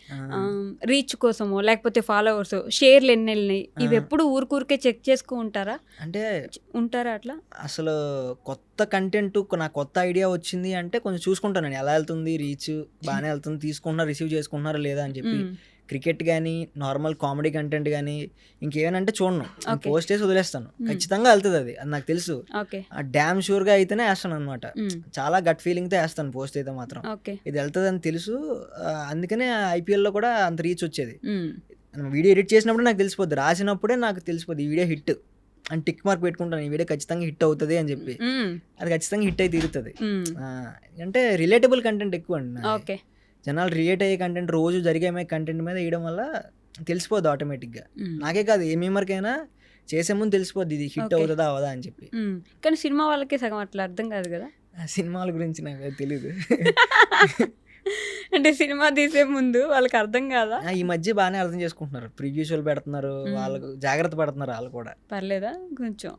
రీచ్ కోసమో లేకపోతే ఫాలోవర్స్, షేర్‌లు ఎన్నెళ్ళినాయి ఇవి ఎప్పుడు ఊరికే చెక్ చేసుకుంటూ ఉంటారా? అంటే ఉంటారా అట్లా? అసలు కొత్త కంటెంట్ నాకు కొత్త ఐడియా వచ్చింది అంటే కొంచెం చూసుకుంటానండి. ఎలా వెళ్తుంది రీచ్, బాగానే వెళ్తుంది, తీసుకుంటున్నారు, రిసీవ్ చేసుకుంటున్నారా లేదా అని చెప్పి. క్రికెట్ కానీ, నార్మల్ కామెడీ కంటెంట్ కానీ, ఇంకేమనంటే చూడను. ఓకే. పోస్ట్ చేసి వదిలేస్తాను. ఖచ్చితంగా వెళ్తుంది అది నాకు తెలుసు. ఓకే. డ్యామ్ షూర్గా అయితేనే వేస్తాను అనమాట. చాలా గట్ ఫీలింగ్తో వేస్తాను పోస్ట్ అయితే మాత్రం. ఓకే. ఇది వెళ్తుంది అని తెలుసు. అందుకనే ఐపీఎల్లో కూడా అంత రీచ్ వచ్చేది. వీడియో ఎడిట్ చేసినప్పుడు నాకు తెలిసిపోద్ది, రాసినప్పుడే నాకు తెలిసిపోద్ది ఈ వీడియో హిట్ అని టిక్ మార్క్ పెట్టుకుంటాను. ఈ వీడియో ఖచ్చితంగా హిట్ అవుతుంది అని చెప్పి. అది ఖచ్చితంగా హిట్ అయి తీరుతుంది. అంటే రిలేటబుల్ కంటెంట్ ఎక్కువ అండి నాది. ఓకే. జనాలు రిలేట్ అయ్యే కంటెంట్, రోజు జరిగే కంటెంట్ మీద వేయడం వల్ల తెలిసిపోద్ది ఆటోమేటిక్గా. నాకే కాదు ఏ మెంబర్కైనా చేసే ముందు తెలిసిపోద్ది ఇది హిట్ అవుతుందా అవదా అని చెప్పి. కానీ సినిమా వాళ్ళకి సగం అట్లా అర్థం కాదు కదా. సినిమాల గురించి నాకు తెలీదు. అంటే సినిమా తీసే ముందు వాళ్ళకి అర్థం కాదా? ఈ మధ్య బాగానే అర్థం చేసుకుంటున్నారు. ప్రివ్యూ షోలు పెడుతున్నారు, వాళ్ళకు జాగ్రత్త పడుతున్నారు వాళ్ళు కూడా. పర్లేదా కొంచెం?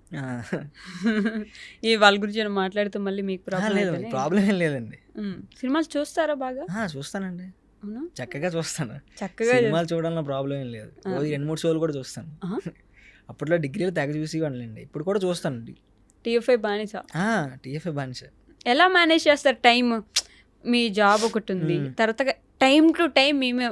ఈ వాళ్ళ గురించి మాట్లాడుతూ మళ్ళీ మీకు లేదు, ప్రాబ్లం ఏం లేదండి. సినిమాలు చూస్తారా బాగా? చూస్తానండి, అవునా? చక్కగా చూస్తాను. చక్కగా సినిమాలు చూడాలన్న ప్రాబ్లం ఏం లేదు. రోజు 2-3 షోలు కూడా చూస్తాను. అప్పట్లో డిగ్రీలో తెగ చూసేవాళ్ళండి. ఇప్పుడు కూడా చూస్తాను. టీఎఫ్ఐ బానిస. టీఎఫ్ఐ బానిస. ఎలా మేనేజ్ చేస్తారు టైం? మీ జాబ్ ఒకటి ఉంది, తర్వాత టైం టు టైం మేమే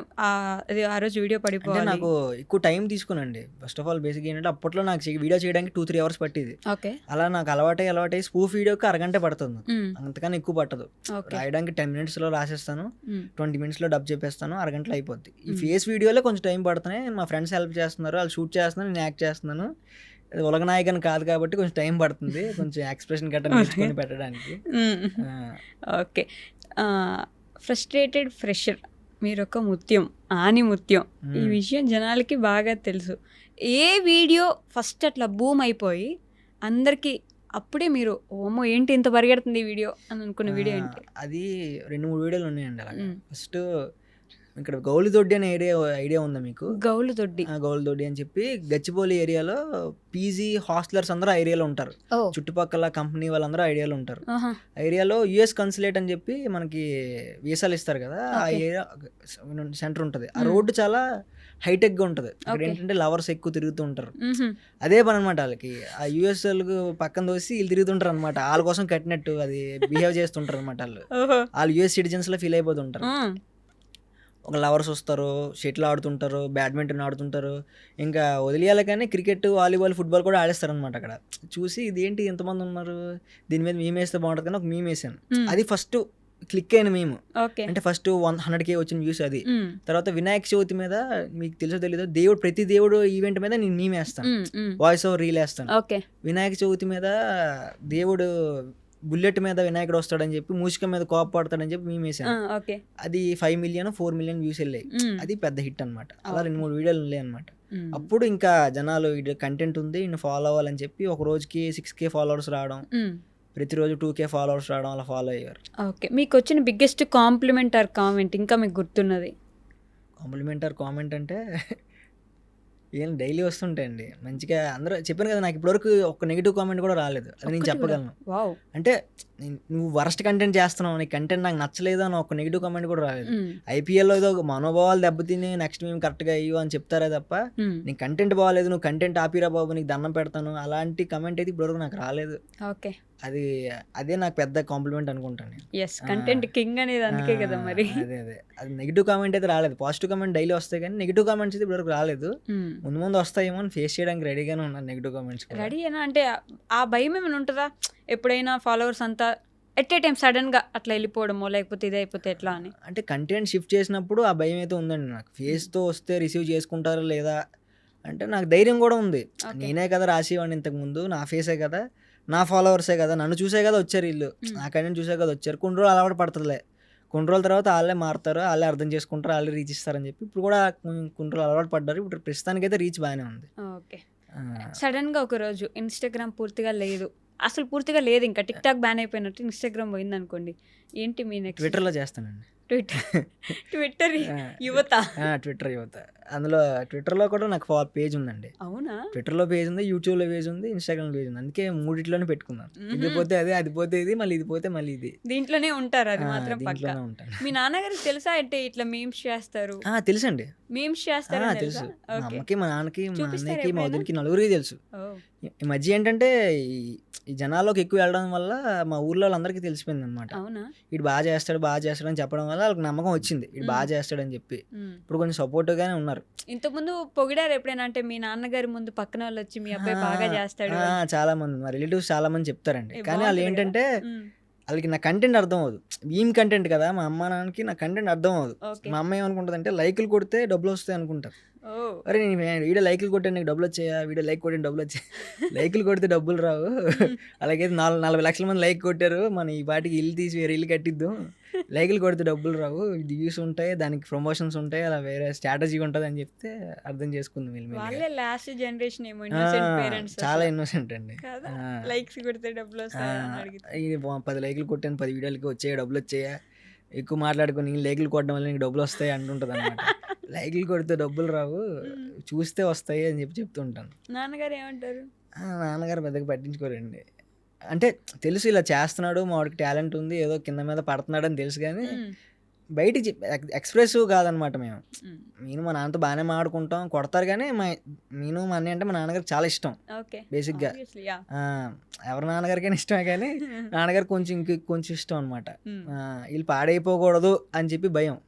ఆ రోజు వీడియో పడిపోవాలి. నాకు ఎక్కువ టైం తీసుకునండి. ఫస్ట్ ఆఫ్ ఆల్ బేసిక్ ఏంటంటే అప్పట్లో నాకు వీడియో చేయడానికి 2-3 అవర్స్ పట్టేది. ఓకే. అలా నాకు అలవాటై స్పూఫ్ వీడియోకి అరగంట పడుతుంది, అంతకన్నా ఎక్కువ పట్టదు. రాయడానికి 10 minutesలో రాసేస్తాను, 20 minutesలో డబ్ చెప్పేస్తాను, అరగంటలో అయిపోద్ది. ఈ ఫేస్ వీడియోలో కొంచెం టైం పడుతున్నాయి. మా ఫ్రెండ్స్ హెల్ప్ చేస్తున్నారు, వాళ్ళు షూట్ చేస్తున్నారు, నేను యాక్ట్ చేస్తున్నాను. ఉలగనాయకని కాదు కాబట్టి కొంచెం టైం పడుతుంది, కొంచెం ఎక్స్ప్రెషన్ గట్రా నేర్చుకొని పెట్టడానికి. ఓకే. ఫ్రస్ట్రేటెడ్ ఫ్రెషర్, మీరొక ముత్యం, ఆని ముత్యం. ఈ విషయం జనాలకి బాగా తెలుసు. ఏ వీడియో ఫస్ట్ అట్లా బూమ్ అయిపోయి అందరికీ అప్పుడే మీరు ఓమో ఏంటి ఇంత పరిగెడుతుంది ఈ వీడియో అని అనుకున్న వీడియో ఏంటి? అది 2-3 వీడియోలు ఉన్నాయండి అలాగే. ఫస్ట్ ఇక్కడ గౌలిదొడ్డి అనే ఐడియా ఉందా మీకు? గౌలిదొడ్డి అని చెప్పి గచ్చిబౌలి ఏరియాలో పీజీ హాస్టలర్స్ అందరూ ఆ ఏరియాలో ఉంటారు. చుట్టుపక్కల కంపెనీ వాళ్ళందరూ ఆ ఏరియాలో ఉంటారు. ఆ ఏరియాలో యుఎస్ కన్సులేట్ అని చెప్పి మనకి వీసాలు ఇస్తారు కదా, ఆ ఏరియా సెంటర్ ఉంటుంది. ఆ రోడ్డు చాలా హైటెక్ గా ఉంటుంది. అక్కడ ఏంటంటే లవర్స్ ఎక్కువ తిరుగుతూ ఉంటారు. అదే పని అనమాట వాళ్ళకి. ఆ యుఎస్ వాళ్ళకి పక్కన దోసి వీళ్ళు తిరుగుతుంటారు అనమాట. వాళ్ళ కోసం కట్టినట్టు అది బిహేవ్ చేస్తుంటారు అనమాట. వాళ్ళు యుఎస్ సిటిజన్స్ లో ఫీల్ అయిపోతుంటారు. ఒక లవర్స్ వస్తారు, షటిల్ ఆడుతుంటారు, బ్యాడ్మింటన్ ఆడుతుంటారు, ఇంకా వదిలేయాలి కానీ క్రికెట్, వాలీబాల్, ఫుట్బాల్ కూడా ఆడేస్తారు అనమాట. అక్కడ చూసి ఇదేంటి ఎంతమంది ఉన్నారు, దీని మీద మేము వేస్తే బాగుంటుంది కానీ ఒక మేము వేసాను. అది ఫస్ట్ క్లిక్ అయిన మేము. అంటే ఫస్ట్ 100K వచ్చిన వ్యూస్ అది. తర్వాత వినాయక చవితి మీద మీకు తెలుసో తెలీదో ప్రతి దేవుడు ఈవెంట్ మీద నేను మేము వేస్తాను, వాయిస్ ఓవర్ రీల్ వేస్తాను. వినాయక చవితి మీద దేవుడు బుల్లెట్ మీద వినాయకుడు వస్తాడని చెప్పి, మూసిక మీద కోపడతాడని చెప్పి మేము వేసాను. అది 5 million 4 million వ్యూస్ వెళ్ళాయి. అది పెద్ద హిట్ అనమాట. అలా 2-3 వీడియోలు వెళ్ళాయి అనమాట. అప్పుడు ఇంకా జనాలు ఇది కంటెంట్ ఉంది ఇన్ని ఫాలో అవ్వాలని చెప్పి ఒక రోజుకి 6K ఫాలోవర్స్ రావడం, ప్రతిరోజు 2K ఫాలోవర్స్ రావడం, అలా ఫాలో అయ్యారు. ఓకే. మీకు వచ్చిన బిగ్గెస్ట్ కాంప్లిమెంట్ ఆర్ కామెంట్ ఇంకా మీకు గుర్తున్నది? కాంప్లిమెంట్ ఆర్ కామెంట్ అంటే ఏం డైలీ వస్తుంటాయండి మంచిగా. అందరూ చెప్పాను కదా, నాకు ఇప్పటివరకు ఒక నెగిటివ్ కామెంట్ కూడా రాలేదు. అది నేను చెప్పగలను. అంటే నువ్వు వరస్ట్ కంటెంట్ చేస్తున్నావు, నీ కంటెంట్ నాకు నచ్చలేదు అని ఒక నెగిటివ్ కామెంట్ కూడా రాలేదు. ఐపీఎల్లో ఏదో మనోభావాలు దెబ్బతిని నెక్స్ట్ మేము కరెక్ట్గా అయ్యో అని చెప్తారే తప్ప నీ కంటెంట్ బాగాలేదు, నువ్వు కంటెంట్ ఆపిరా బాబు, నీకు దండం పెడతాను, అలాంటి కామెంట్ అయితే ఇప్పటివరకు నాకు రాలేదు. ఓకే. అదే నాకు పెద్ద కాంప్లిమెంట్ అనుకుంటాను నేను. కంటెంట్ కింగ్ అనేది అందుకే కదా మరి. అదే అది నెగిటివ్ కామెంట్ అయితే రాలేదు. పాజిటివ్ కామెంట్ డైలీ వస్తాయి కానీ నెగిటివ్ కామెంట్స్ అయితే ఇప్పటివరకు రాలేదు. ముందు వస్తాయేమో అని ఫేస్ చేయడానికి రెడీగానే ఉన్నాను. నెగిటివ్ కామెంట్స్ రెడీ అయినా అంటే ఆ భయం ఏమైనా ఉంటుందా? ఎప్పుడైనా ఫాలోవర్స్ అంతా ఎట్ ఏ టైం సడన్ గా అట్లా వెళ్ళిపోవడమో లేకపోతే ఇది అయిపోతే ఎట్లా అని? అంటే కంటెంట్ షిఫ్ట్ చేసినప్పుడు ఆ భయం అయితే ఉందండి నాకు. ఫేస్తో వస్తే రిసీవ్ చేసుకుంటారా లేదా అంటే నాకు ధైర్యం కూడా ఉంది. నేనే కదా రాసేవాడిని ఇంతకుముందు, నా ఫేసే కదా, నా ఫాలోవర్సే కదా, నన్ను చూసే కదా వచ్చారు వీళ్ళు, నా కంటెంట్ చూసే కదా వచ్చారు. కొన్ని రోజులు అలవాటు పడుతుందిలే, కొన్ని రోజుల తర్వాత వాళ్ళే మారుతారు, వాళ్ళే అర్థం చేసుకుంటారు, వాళ్ళే రీచ్ ఇస్తారని చెప్పి ఇప్పుడు కూడా కొన్ని రోజులు అలవాటు పడ్డారు. ఇప్పుడు ప్రస్తుతానికి అయితే రీచ్ బాగానే ఉంది. ఓకే. సడన్ గా ఒక రోజు ఇన్స్టాగ్రామ్ పూర్తిగా లేదు, అసలు పూర్తిగా లేదు, ఇంకా టిక్ టాక్ బ్యాన్ అయిపోయినట్టు ఇన్స్టాగ్రామ్ పోయింది అనుకోండి, ఏంటి మీ నెక్స్ట్? ట్విట్టర్లో చేస్తానండి. ట్విట్టర్ ట్విట్టర్ ఆ, యువత. ట్విట్టర్ యువత. అందులో ట్విట్టర్లో కూడా నాకు పేజ్ ఉందండి. అవునా? ట్విట్టర్లో పేజ్ ఉంది, యూట్యూబ్లో పేజ్ ఉంది, ఇన్స్టాగ్రామ్ పేజ్ ఉంది. అందుకే మూడిట్లోనే పెట్టుకున్నాను. ఇది పోతే అదే, అది పోతే ఇది, మళ్ళీ ఇది పోతే మళ్ళీ ఇది. దీంట్లోనే ఉంటారు, అది మాత్రం పక్క. దీంట్లోనే ఉంటాను. మీ నాన్నగారికి తెలుసా అంటే ఇట్లా మీమ్స్ చేస్తారు? తెలుసండి. మీమ్స్ చేస్తారు తెలుసు. మా ఓకే. అమ్మకి, మా నాన్నకి, మా చూపిస్తారా అన్నయ్యకి, మా ఎప్పుడైనా? వదినకి, నలుగురికి తెలుసు. ఓ, ఈ మధ్య ఏంటంటే ఈ జనాల్లోకి ఎక్కువ వెళ్ళడం వల్ల మా ఊర్లో వాళ్ళందరికీ తెలిసిపోయింది అనమాట. అవునా? వీడు బాగా చేస్తాడు అని చెప్పడం వల్ల వాళ్ళకి నమ్మకం వచ్చింది, వీడు బాగా చేస్తాడని చెప్పి. మ్మ్. ఇప్పుడు కొంచెం సపోర్టివ్గానే ఉన్నారు. ఇంతకుముందు పొగిడారు ఎప్పుడైనా అంటే మీ నాన్నగారి ముందు పక్కన వాళ్ళు వచ్చి మీ అబ్బాయి బాగా చేస్తాడు అని? చాలా మంది మా రిలేటివ్స్ చాలా మంది చెప్తారండి. ఏ, కానీ వాళ్ళు బాగుంటది ఏంటంటే మ్మ్. వాళ్ళకి నా కంటెంట్ అర్థం అవ్వదు. ఈమె కంటెంట్ కదా, మా అమ్మ నాన్నకి నా కంటెంట్ అర్థం అవ్వదు. ఓకే. మా అమ్మ ఏమనుకుంటుంది అంటే లైకులు కొడితే డబ్బులు వస్తాయి అనుకుంటారు. ఓ, అరే నేను వీడియో లైకులు కొట్టాను నీకు డబ్బులు వచ్చాయా, వీడియో లైక్ కొట్టిన డబ్బులు వచ్చాయి. లైకులు కొడితే డబ్బులు రావు. అలాగే 40 లక్షల మంది లైక్ కొట్టారు, మన ఈ పాటికి ఇల్లు తీసి వేరే ఇల్లు కట్టిద్దాం. లైకులు కొడితే డబ్బులు రావు, వ్యూస్ ఉంటాయి, దానికి ప్రమోషన్స్ ఉంటాయి, అలా వేరే స్ట్రాటజీ ఉంటుంది అని చెప్తే అర్థం చేసుకుంది వీళ్ళు. వాళ్ళే లాస్ట్ జనరేషన్ ఏమో ఇన్నోసెంట్ పేరెంట్స్ చాలా ఇన్నోసెంట్ అండి. కదా. లైక్స్ కొడితే డబ్బులు వస్తాయని అడిగితే ఇది 10 లైకులు కొట్టాను, 10 వీడియోలకి వచ్చాయి, డబ్బులు వచ్చాయా, ఎక్కువ మాట్లాడుకుని నేను లైకులు కొట్టడం వల్ల నీకు డబ్బులు వస్తాయి అంటుంటుంది అనమాట. లైకులు కొడితే డబ్బులు రావు, చూస్తే వస్తాయి అని చెప్తుంటాను. నాన్నగారు ఏమంటారు? నాన్నగారు పెద్దగా పట్టించుకోరండి. అంటే తెలుసు ఇలా చేస్తున్నాడు, మా వాడికి టాలెంట్ ఉంది, ఏదో కింద మీద పడుతున్నాడు అని తెలుసు, కానీ మ్మ్. బయటికి ఎక్స్ప్రెసివ్ కాదనమాట. మేము మ్మ్. నేను మా నాన్నతో బాగానే మాడుకుంటాం, కొడతారు, కానీ నేను మా అన్నయ్య అంటే మా నాన్నగారికి చాలా ఇష్టం ఓకే. బేసిక్గా. Obviously, yeah. ఎవరి నాన్నగారికైనా ఇష్టమే, కానీ నాన్నగారు కొంచెం ఇష్టం అనమాట. మ్మ్. వీళ్ళు పాడైపోకూడదు అని చెప్పి భయం.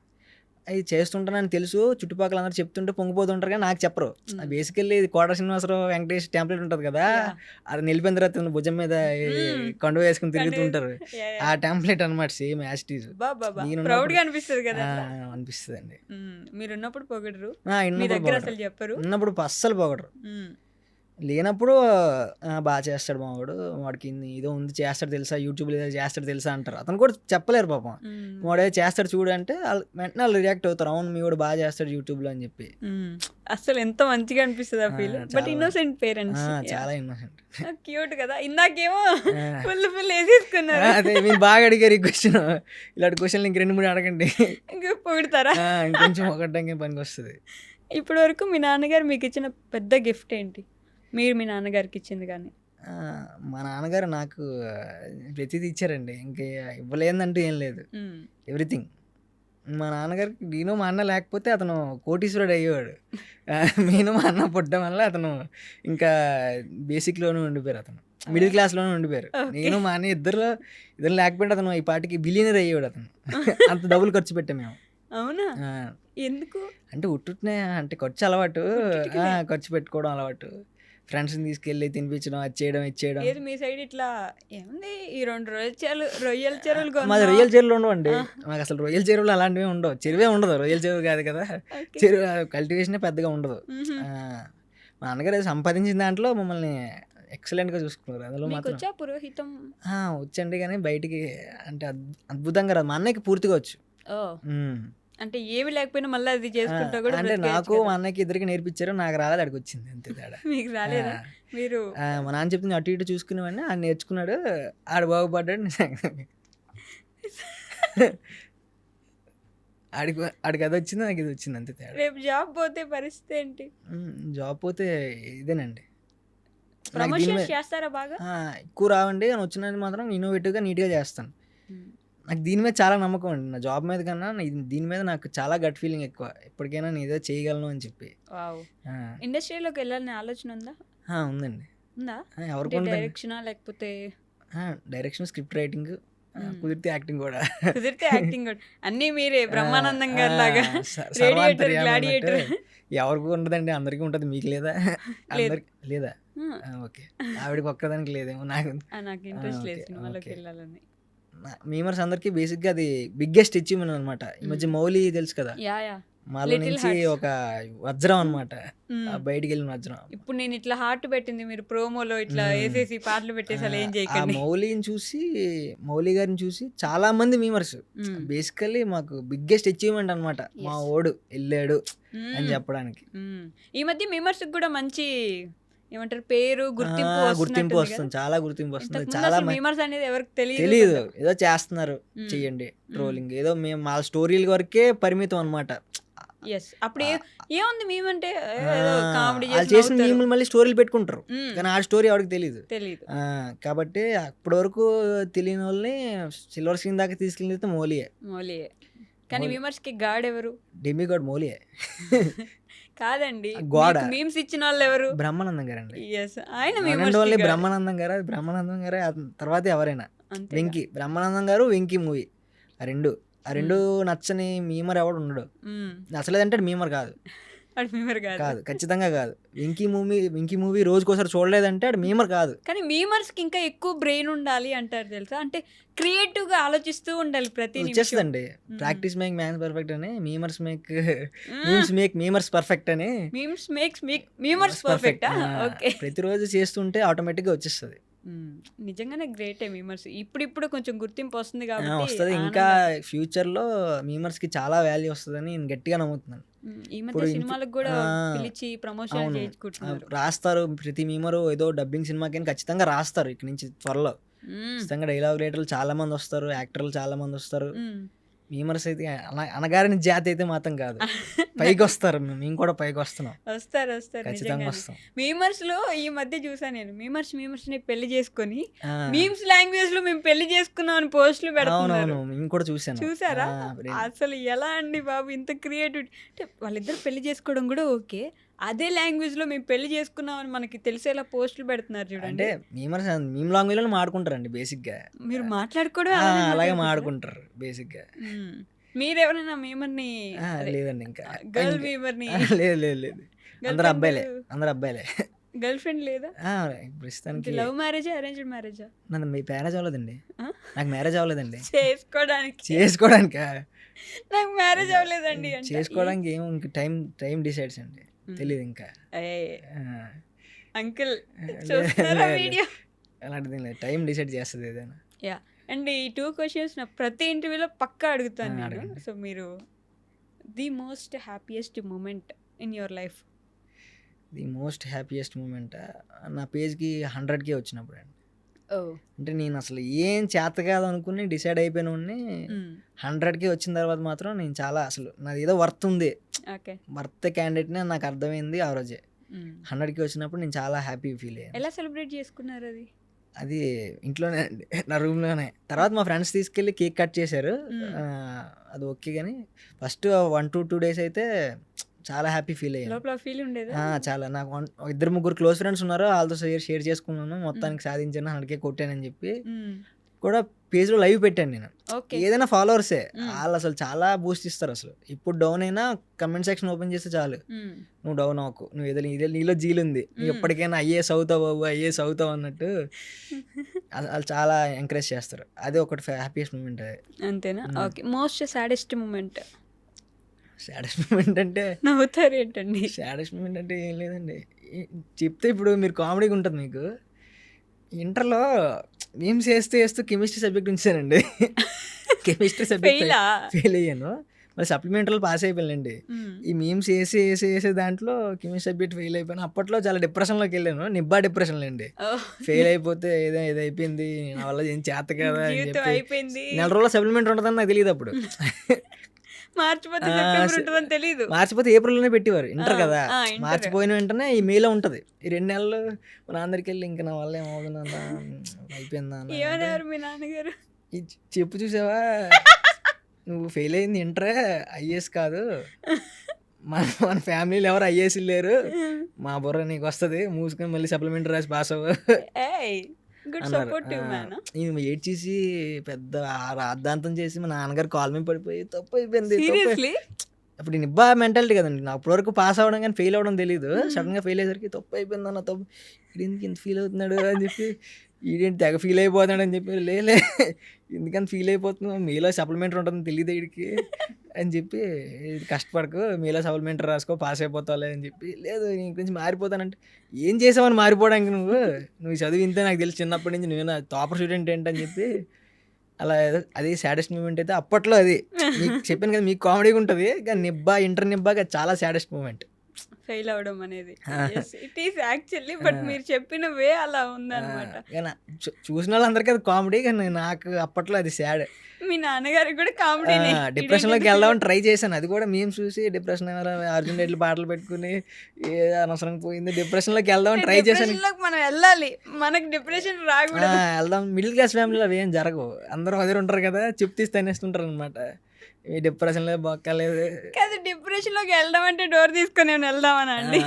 అది చేస్తుంటానని తెలుసు, చుట్టుపక్కల అందరూ చెప్తుంటే పొంగిపోతుంటారు, కానీ నాకు చెప్పరు. బేసికల్లీ ఇది కోట శ్రీనివాసరావు వెంకటేష్ టెంప్లెట్ ఉంటుంది కదా, Yeah. అది నిలిపిన తర్వాత భుజం మీద కండువ వేసుకుని తిరుగుతుంటారు. Yeah, yeah. ఆ టెంప్లెట్ అనమాట, సేమ్ యాస్టీజ్ ప్రౌడ్ గా అనిపిస్తుంది కదా అట్లా. అనిపిస్తుంది అండి. మీరు ఉన్నప్పుడు పొగడరు, మీ ఉన్నప్పుడు దగ్గర పొగడరు. అసలు చెప్పరు. ఉన్నప్పుడు అస్సలు పొగడరు. మ్మ్. లేనప్పుడు బాగా చేస్తాడు మా వాడు, వాడికి ఏదో ఉంది చేస్తాడు తెలుసా, యూట్యూబ్లో ఏదో చేస్తాడు తెలుసా అంటారు. అతను కూడా చెప్పలేరు పాపం. మ్మ్. వాడు ఏదో చేస్తాడు చూడు అంటే వెంటనే వాళ్ళు రియాక్ట్ అవుతారు, అవును మీ వాడు బాగా చేస్తాడు యూట్యూబ్లో అని చెప్పి. మ్మ్. అసలు ఎంత మంచిగా అనిపిస్తుంది ఆ ఫీల్. బట్ చాలా. ఇన్నోసెంట్ పేరెంట్స్ చాలా ఇన్నోసెంట్. క్యూట్ కదా. ఇందాకేమో ఫుల్ వేసేసుకున్నారు. అదే మీరు బాగా అడిగారు ఈ క్వశ్చన్. ఇలాంటి క్వశ్చన్లు ఇంక 2-3 అడగండి, ఇంకా పొగుడతారా? ఇంకొంచెం ఒకటానికి పనికి వస్తుంది. ఇప్పటి వరకు మీ నాన్నగారు మీకు ఇచ్చిన పెద్ద గిఫ్ట్ ఏంటి? మీరు మీ నాన్నగారికి ఇచ్చింది కానీ. మా నాన్నగారు నాకు ప్రతిదీ ఇచ్చారండి, ఇంకా ఇవ్వలేదంటూ ఏం లేదు, మ్మ్. ఎవ్రీథింగ్. మా నాన్నగారికి నేను మా అన్న లేకపోతే అతను కోటీశ్వరుడు అయ్యేవాడు. నేను మా అన్న పుట్టడం వల్ల అతను ఇంకా బేసిక్లోనే ఉండిపోయారు, అతను మిడిల్ క్లాస్లోనే ఉండిపోయారు. నేను మా అన్న ఇద్దరు లేకపోతే అతను ఈ పాటికి బిలియనర్ అయ్యేవాడు. అతను అంత డబ్బులు ఖర్చు పెట్టాం మేము. అవునా? ఎందుకు? అంటే ఉట్టునే అంటే ఖర్చు అలవాటు, ఖర్చు పెట్టుకోవడం అలవాటు, ఫ్రెండ్స్ని తీసుకెళ్ళి తినిపించడం, అది చేయడం ఇది చేయడం. ఏది మీ సైడ్ ఇట్లా ఏముంది ఈ 2 రొయ్యల చెరువులు మాది రొయ్యల చెరువులు ఉండవండి, మాకు అసలు రొయ్యల చెరువులు అలాంటివి ఉండవు. చెరువే ఉండదు, రొయ్యల చెరువు కాదు కదా, చెరువు కల్టివేషనే పెద్దగా ఉండదు. మా నాన్నగారు సంపాదించిన దాంట్లో మమ్మల్ని ఎక్సలెంట్గా చూసుకున్నారు. అందులో మాత్రం వచ్చా పురోహితం? వచ్చండి, కానీ బయటికి అంటే అద్భుతంగా రాదు. మా అన్నయ్యకి పూర్తిగా వచ్చు. అంటే ఏమి లేకపోయినా మళ్ళీ అది చేసుకుంటా కూడా అంటే నాకు మా అన్నయ్యకి ఇద్దరికి నేర్పించారు, నాకు రాలేదు, అడిగి వచ్చింది అంతే తేడా. మీకు రాలేదా? మీరు మా నాన్న చెప్తుంది అటు ఇటు చూసుకునేవాడిని, ఆడు నేర్చుకున్నాడు, ఆడు బాగుపడ్డాడు. ఆడికి అది వచ్చింది, నాకు ఇది వచ్చింది అంతే తేడా. రేపు జాబ్ పోతే పరిస్థితి ఏంటి? జాబ్ పోతే ఇదేనండి, ప్రమోషన్స్ చేస్తారా బాగా? ఎక్కువ రావండి, కానీ వచ్చినది మాత్రం ఇన్నోవేటివ్గా నీట్గా చేస్తాను. నాకు దీని మీద చాలా నమ్మకం అండి, నా జాబ్ మీద కన్నా దీని మీద నాకు చాలా గట్ ఫీలింగ్ ఎక్కువ. ఎప్పటికైనా నేను ఏదో చేయగలను అని చెప్పి. ఇండస్ట్రీలోకి వెళ్ళాలని ఆలోచన ఉందా? ఉందండి. ఉందా? ఎవరికి డైరెక్షనా లేకపోతే? డైరెక్షన్, స్క్రిప్ట్ రైటింగ్, కుదిరితే యాక్టింగ్ కూడా. కుదిరితే యాక్టింగ్ కూడా అన్నీ మీరే, బ్రహ్మానందం గారి లాగా రేడియేటర్, గ్లాడియేటర్. ఎవరికి ఉండదండి, అందరికీ ఉంటుంది, మీకు లేదా? అందరికి లేదా? ఓకే, ఆవిడకి ఒక్కదానికి లేదేమో. నాకు ఇంట్రెస్ట్ లేదు సినిమాలోకి వెళ్ళాలని. మీమర్స్ అందరికి బేసిక్గా అది బిగ్గెస్ట్ అచీవ్మెంట్ అనమాట. ఈ మధ్య మౌలి తెలుసు కదా, మాలో నుంచి ఒక వజ్రం అనమాట, బయటికి వెళ్ళిన వజ్రం. ఇప్పుడు నేను ఇట్లా హార్ట్ పెట్టింది మీరు ప్రోమోలో ఇట్లా వేసేసి పాటలు పెట్టేసి అలా ఏం చేయకండి. మౌలి గారిని చూసి చాలా మంది మీమర్స్ బేసికల్లీ మాకు బిగ్గెస్ట్ అచీవ్మెంట్ అనమాట, మా ఓడు వెళ్ళాడు అని చెప్పడానికి. ఈ మధ్య మీమర్స్ కూడా మంచి ఏమంటారు పేరు గుర్తింపు గుర్తింపు వస్తున్నట్టుంది వస్తుంది, కదా. చాలా గుర్తింపు వస్తుంది. ఇంతకుముందు చాలా అసలు మీమర్స్ అనేది ఎవరికి తెలియదు తెలీదు, కదా. ఏదో చేస్తున్నారు చెయ్యండి ట్రోలింగ్, ఏదో మేము మా స్టోరీల వరకే పరిమితం అనమాట. ఎస్ అప్పుడు ఏముంది మేమంటే ఏదో కామెడీ వాళ్ళు చేసిన మీములు మళ్ళీ స్టోరీలు పెట్టుకుంటారు, కానీ ఆ స్టోరీ ఎవరికి తెలియదు. తెలియదు. కాబట్టి అప్పటి వరకు తెలియని వాళ్ళని సిల్వర్ స్క్రీన్ దాకా తీసుకెళ్ళితే మోలియే. మౌలియే. కానీ మీమర్స్ కి గాడ్ ఎవరు? డెమిగాడ్ మోలియే కాదండి, గోడ. మీమ్స్ ఇచ్చిన వాళ్ళు ఎవరు? బ్రహ్మానందం గారండి. ఎస్ ఆయన ఓన్లీ మీమర్స్ బ్రహ్మానందం గారే, ఆ తర్వాత ఎవరైనా. అంతే. వెంకీ, బ్రహ్మానందం గారు, వెంకీ మూవీ, ఆ రెండు నచ్చని మీమర్ ఎవడు ఉండడు. నచ్చలేదంటే మీమర్ కాదు, అది మీమర్ కాదు. కాదు ఖచ్చితంగా కాదు. వెంకీ మూవీ రోజుకోసారి చూడలేదంటే అది మీమర్ కాదు. కానీ మీమర్స్ కి ఇంకా ఎక్కువ బ్రెయిన్ ఉండాలి అంటారు తెలుసా, అంటే క్రియేటివ్ గా ఆలోచిస్తూ ఉండాలి ప్రతి నిమిషం. వచ్చేస్తుందండి, ప్రాక్టీస్ మేక్ మ్యాన్స్ పర్ఫెక్ట్ అని, మీమర్స్ మేక్ మీమర్స్ పర్ఫెక్ట్ అని. Memes makes memers perfect. Okay, ప్రతిరోజు చేస్తుంటే ఆటోమేటిక్ గా వచ్చేస్తుంది. నిజంగానే గ్రేటే మీమర్స్. ఇప్పుడు కొంచెం గుర్తింపు వస్తుంది కాబట్టి వస్తుంది. ఇంకా ఫ్యూచర్ లో మీమర్స్ కి చాలా వాల్యూ వస్తుందని నేను గట్టిగా నమ్ముతున్నాను. ఈ మధ్య సినిమాలకు కూడా పిలిచి ప్రమోషన్ చేయించుకుంటున్నారు. రాస్తారు, ప్రతి మీమరు ఏదో డబ్బింగ్ సినిమాకి ఖచ్చితంగా రాస్తారు ఇక్కడి నుంచి త్వరలో. ఖచ్చితంగా డైలాగ్ రైటర్లు చాలా మంది వస్తారు, యాక్టర్లు చాలా మంది వస్తారు. మీమర్స్ అయితే అనగారిన జాతి అయితే మాత్రం కాదు, పైకి వస్తారు. మేము కూడా పైకి వస్తున్నాం, వస్తారు ఖచ్చితంగా వస్తాం. మీమర్స్ లో ఈ మధ్య చూసాను నేను, మీమర్స్ ని పెళ్లి చేసుకొని మీమ్స్ లాంగ్వేజ్ లో మేము పెళ్లి చేసుకున్నాం అని పోస్టులు పెడుతున్నారు. మేము కూడా చూసారా? అసలు ఎలా అండి బాబు ఇంత క్రియేటివిటీ. అంటే వాళ్ళిద్దరు పెళ్లి చేసుకోవడం కూడా ఓకే, అదే లాంగ్వేజ్ లో మేము పెళ్లి చేసుకున్నాం అని మనకి తెలిసేలా పోస్టులు పెడుతున్నారు చూడండి. అంటే మీమర్స్ మీమ్ లాంగ్వేజ్ లో మాడుకుంటారండి బేసిక్ గా. మీరు మాట్లాడుకోవడం అలాగే మాడుకుంటారు బేసిక్ గా. మీరెవరైనా మీమర్ని లేదండి, ఇంకా గర్ల్ మీమర్ని? లేదు, అందరు అబ్బాయిలే. గర్ల్ ఫ్రెండ్ లేదా? ప్రస్తుతానికి లవ్ మ్యారేజా అరేంజ్డ్ మ్యారేజా? నన్ను మీ మ్యారేజ్ అవ్వలేదండి, నాకు మ్యారేజ్ అవ్వలేదండి. చేసుకోవడానికి నాకు మ్యారేజ్ అవ్వలేదండి. చేసుకోవడానికి ఏమో ఇంకా టైం డిసైడ్స్ అండి, తెలియదు ఇంకా. అంకుల్ చూస్తున్నారా వీడియో? అలాంటిది లేదు, టైం డిసైడ్ చేస్తుంది ఏదైనా. యా, అండ్ ఈ 2 క్వశ్చన్స్ నా ప్రతి ఇంటర్వ్యూలో పక్కా అడుగుతాను నేను. సో మీరు the most happiest moment in your life? The most happiest moment నా పేజ్కి 100K వచ్చినప్పుడు అండి. అంటే నేను అసలు ఏం చేత కాదు అనుకుని డిసైడ్ అయిపోయిన 100K వచ్చిన తర్వాత మాత్రం నేను చాలా అసలు నాది ఏదో వర్త్ ఉంది, వర్త్ క్యాండిడేట్ని నాకు అర్థమైంది ఆ రోజే. 100K వచ్చినప్పుడు నేను చాలా హ్యాపీ ఫీల్ అయ్యాను. ఎలా సెలబ్రేట్ చేసుకున్నారు అది? అది ఇంట్లోనే అండి, నా రూమ్లోనే. తర్వాత మా ఫ్రెండ్స్ తీసుకెళ్ళి కేక్ కట్ చేశారు, అది ఓకే. కానీ ఫస్ట్ 1 to 2 days అయితే చాలా హ్యాపీ ఫీల్ అయ్యాను. లోపల ఫీల్ ఉండేది చాలా. నాకు 2-3 క్లోజ్ ఫ్రెండ్స్ ఉన్నారు, వాళ్ళతో షేర్ చేసుకున్నాను, మొత్తానికి సాధించాను, 100K కొట్టానని చెప్పి కూడా పేజ్లో లైవ్ పెట్టాను నేను. ఏదైనా ఫాలోవర్సే వాళ్ళు అసలు చాలా బూస్ట్ ఇస్తారు. అసలు ఇప్పుడు డౌన్ అయినా కమెంట్ సెక్షన్ ఓపెన్ చేస్తే చాలు, నువ్వు డౌన్ అవ్వకు, నువ్వు ఏదో నీలో జీలుంది, నువ్వు ఎప్పటికైనా ఐఏఎస్ అవుతావు బాబు, ఐఏఎస్ అవుతావు అన్నట్టు వాళ్ళు చాలా ఎంకరేజ్ చేస్తారు. అదే ఒకటి హ్యాపీయెస్ట్ మూమెంట్. అంతేనా? Okay, most saddest moment? Saddest moment అంటే నవ్వుతారు ఏంటండి? సాడెస్ట్ మూమెంట్ అంటే ఏం లేదండి, చెప్తే ఇప్పుడు మీరు కామెడీగా ఉంటుంది మీకు. ఇంటర్లో మీమ్స్ వేస్తూ కెమిస్ట్రీ సబ్జెక్ట్ ఉంచానండి. కెమిస్ట్రీ సబ్జెక్ట్ ఫెయిల్ అయ్యాను, మరి సప్లిమెంటరీలో పాస్ అయిపోయానండి. ఈ మీమ్స్ వేసే దాంట్లో కెమిస్ట్రీ సబ్జెక్ట్ ఫెయిల్ అయిపోయాను. అప్పట్లో చాలా డిప్రెషన్లోకి వెళ్ళాను, నిబ్బా డిప్రెషన్లో అండి. ఫెయిల్ అయిపోతే ఏదో అయిపోయింది, నా వల్ల ఏం చేత కదా అని చెప్పి 4 రోజుల సప్లిమెంటరీ ఉంటుందని నాకు తెలియదు అప్పుడు. మార్చిపోతే ఏప్రిల్లోనే పెట్టేవారు, ఇంటర్ కదా, మార్చిపోయిన వెంటనే ఈ మేలో ఉంటుంది. ఈ 2 నెలలు మా నాన్నరికి వెళ్ళి ఇంకా నా వల్ల ఏమవుతుందా అయిపోయిందా మీ నాన్నగారు చెప్పు చూసావా, నువ్వు ఫెయిల్ అయింది ఇంటరే, ఐఏఎస్ కాదు, మన ఫ్యామిలీలో ఎవరు ఐఏఎస్ లేరు, మా బుర్ర నీకు వస్తుంది, మూసుకొని మళ్ళీ సప్లిమెంటరీ రాసి పాస్ అవ్వ నేను ఏడ్చేసి పెద్ద రాద్ధాంతం చేసి మా నాన్నగారు కాల్ మీద పడిపోయి తప్పు అయిపోయింది. అప్పుడు నిబ్బా మెంటాలిటీ కదండి, నాకు అప్పటివరకు పాస్ అవ్వడం కానీ ఫెయిల్ అవ్వడం తెలియదు. సడన్గా ఫెయిల్ అయ్యేసరికి తప్పు అయిపోయింది అన్న, తప్పు ఇదేందుకు ఇంత ఫీల్ అవుతున్నాడు అని చెప్పి, ఈడేంటి తెగ ఫీల్ అయిపోతున్నాడు అని చెప్పి, లేలే ఎందుకని ఫీల్ అయిపోతున్నావు, మీలో సప్లిమెంటరీ ఉంటుందని తెలియదు వీడికి అని చెప్పి, కష్టపడకు మీలో సప్లిమెంటరీ రాసుకో పాస్ అయిపోతావులే అని చెప్పి, లేదు నీ గురించి మారిపోతానంటే, ఏం చేసావని మారిపోవడానికి నువ్వు చదివి ఇంతే నాకు తెలిసి చిన్నప్పటి నుంచి నువ్వు టాపర్ స్టూడెంట్ ఏంటని చెప్పి, అలా అది సాడెస్ట్ మూమెంట్ అయితే అప్పట్లో. అది మీకు చెప్పాను కదా, మీకు కామెడీగా ఉంటుంది కానీ ఇంటర్ నిబ్బాగా చాలా సాడెస్ట్ మూమెంట్. ఫెయిల్ అవ్వడం అనేది. ఇట్ ఈస్ యాక్చువల్లీ బట్ మీరు చెప్పిన వే అలా ఉందన్నమాట. కానీ చూసిన వాళ్ళందరికీ అది కామెడీ, కానీ నాకు అప్పట్లో అది సాడ్. మీ నాన్నగారికి కూడా కామెడీనే. డిప్రెషన్లోకి వెళ్దామని ట్రై చేశాను, అది కూడా మేము చూసి డిప్రెషన్ అర్జున్ రెడ్డి పాటలు పెట్టుకుని ఏ అనవసరం పోయింది, డిప్రెషన్లోకి వెళ్దామని ట్రై చేశాను. డిప్రెషన్లోకి మనం వెళ్ళాలి, మనకు డిప్రెషన్ రాకూడదు. వెళ్దాం, మిడిల్ క్లాస్ ఫ్యామిలీలో అవి ఏం జరగవు, అందరూ అదే ఉంటారు కదా, చిప్ తీసి తినేస్తుంటారు అనమాట. ఈ డిప్రెషన్లో బొక్కలేదు కాదు, డిప్రెషన్లోకి వెళ్దాం అంటే డోర్ తీసుకొని ఏమైనా వెళ్దామని అండి.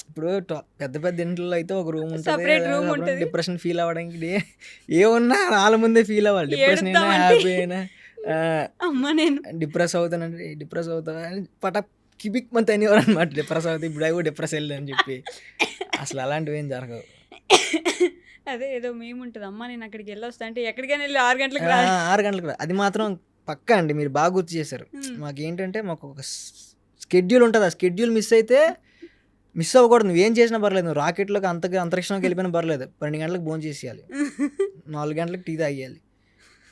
ఇప్పుడు పెద్ద పెద్ద ఇంట్లో అయితే ఒక రూమ్ Separate room ఉంటుంది, ఉంటుంది. డిప్రెషన్ ఫీల్ అవ్వడానికి ఏమున్నా వాళ్ళ ముందే ఫీల్ అవ్వాలి. డిప్రెషన్ అయినా హ్యాపీ అయినా అమ్మ నేను డిప్రెస్ అవుతానంటే డిప్రెస్ అవుతావా అని పట కిబిక్ మంత్ అనేవారు అనమాట. డిప్రెస్ అవుతాయి ఇప్పుడు అవి డిప్రెస్ వెళ్ళి అని చెప్పి, అసలు అలాంటివి ఏం జరగవు. అదే ఏదో మేము ఉంటుంది, అమ్మ నేను అక్కడికి వెళ్ళొస్తా అంటే ఎక్కడికైనా వెళ్ళి 6 గంటలకు రా. 6 గంటలకు రా, అది మాత్రం పక్కా అండి. మీరు బాగా గుర్తు చేశారు. మాకేంటంటే మాకు ఒక స్కెడ్యూల్ ఉంటుంది, ఆ స్కెడ్యూల్ మిస్ అయితే మిస్ అవ్వకూడదు. నువ్వేం చేసినా పర్లేదు, నువ్వు రాకెట్లోకి అంతరిక్షంలోకి వెళ్ళిపోయినా పర్లేదు, 12 గంటలకు భోజనం చేసేయాలి, 4 గంటలకు టీ తాగేయాలి.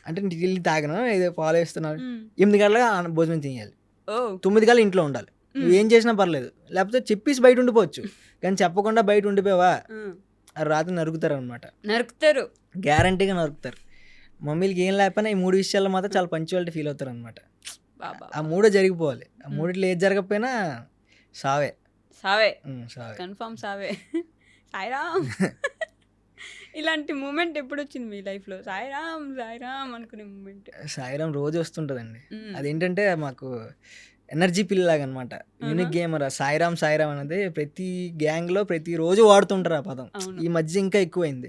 అంటే టీ తాగను, ఏదో ఫాలో చేస్తున్నాను, 8 గంటలకు భోజనం చేయాలి, 9 గంటలు ఇంట్లో ఉండాలి. నువ్వేం చేసినా పర్లేదు, లేకపోతే చెప్పేసి బయట ఉండిపోవచ్చు, కానీ చెప్పకుండా బయట ఉండిపోయావా రాత్రి నరుకుతారు అనమాట. నరుకుతారు, గ్యారంటీగా నరుకుతారు. మమ్మీలకి ఏం లేకపోయినా ఈ 3 విషయాల్లో మాత్రం చాలా పంచువాలిటీ ఫీల్ అవుతారు అనమాట. ఆ 3 జరిగిపోవాలి, ఆ 3 ఏది జరగకపోయినా సావే సావే సావే కన్ఫర్మ్ సావే. సాయిరామ్ ఇలాంటి మూమెంట్ ఎప్పుడు వచ్చింది మీ లైఫ్లో? సాయిరామ్ సాయిరామ్ అనుకునే మూమెంట్? సాయిరామ్ రోజు వస్తుంటుందండి. అదేంటంటే మాకు ఎనర్జీ పిల్ లాగా అనమాట, యూనిక్ గేమర్. సాయిరామ్ సాయిరామ్ అనేది ప్రతి గ్యాంగ్ లో ప్రతి రోజు వాడుతుంటారు ఆ పదం. ఈ మధ్య ఇంకా ఎక్కువైంది,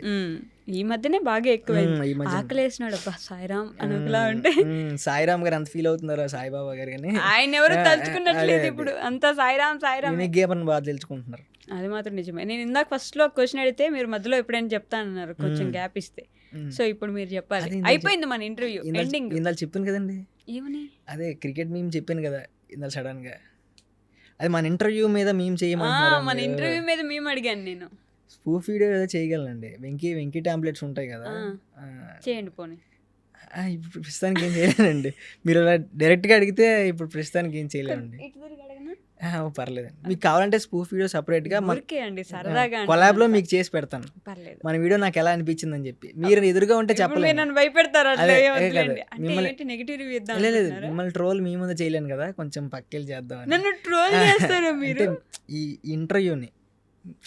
ఈ మధ్యనే బాగా ఎక్కువైంది. ఈ మధ్య ఆకలేసినాడు అబ్బా సాయిరామ్ అనుకులా ఉంటే. సాయిరామ్ గారు ఎంత ఫీల్ అవుతున్నారో, సాయిబాబా గారు కానీ ఆయన ఎవరు తలుచుకున్నట్లేదు ఇప్పుడు, అంతా సాయిరామ్ సాయిరామ్. యూనిక్ గేమర్ బాగా తెలుసుకుంటున్నారు, అది మాత్రం నిజమే. నేను ఇందాక ఫస్ట్ లో క్వశ్చన్ అడిగితే మీరు మధ్యలో ఎప్పుడైనా చెప్తానన్నారు, కొంచెం గ్యాప్ ఇస్తే. సో ఇప్పుడు మీరు చెప్పాలి. అయిపోయింది మన ఇంటర్వ్యూ ఎండింగ్. ఇందాక చెప్పాను కదండి, ఏమని? అదే క్రికెట్ మేము చెప్పాను కదా ఇందాక సడన్ గా, అది మన ఇంటర్వ్యూ మీద మేము మన ఇంటర్వ్యూ మీద మేము అడిగాను నేను. స్పూఫ్ వీడియో ఏదో చేయగలనండి, వెంకీ టాంప్లెట్స్ ఉంటాయి కదా, చేయండి పోనీ. ఇప్పుడు ప్రస్తుతానికి ఏం చేయలేనండి. మీరు అలా డైరెక్ట్గా అడిగితే ఇప్పుడు ప్రస్తుతానికి ఏం చేయలేనండి. పర్లేదండి, మీకు కావాలంటే స్పూఫ్ వీడియో సపరేట్గా కొలాబ్లో మీకు చేసి పెడతాను. మన వీడియో నాకు ఎలా అనిపించింది అని చెప్పి మీరు ఎదురుగా ఉంటే చెప్పలేదు. మిమ్మల్ని ట్రోల్ మీ ముందు చేయలేను కదా, కొంచెం పక్కెళ్ళి చేద్దాం. నన్ను ట్రోల్ చేస్తారు మీరు? ఈ ఇంటర్వ్యూని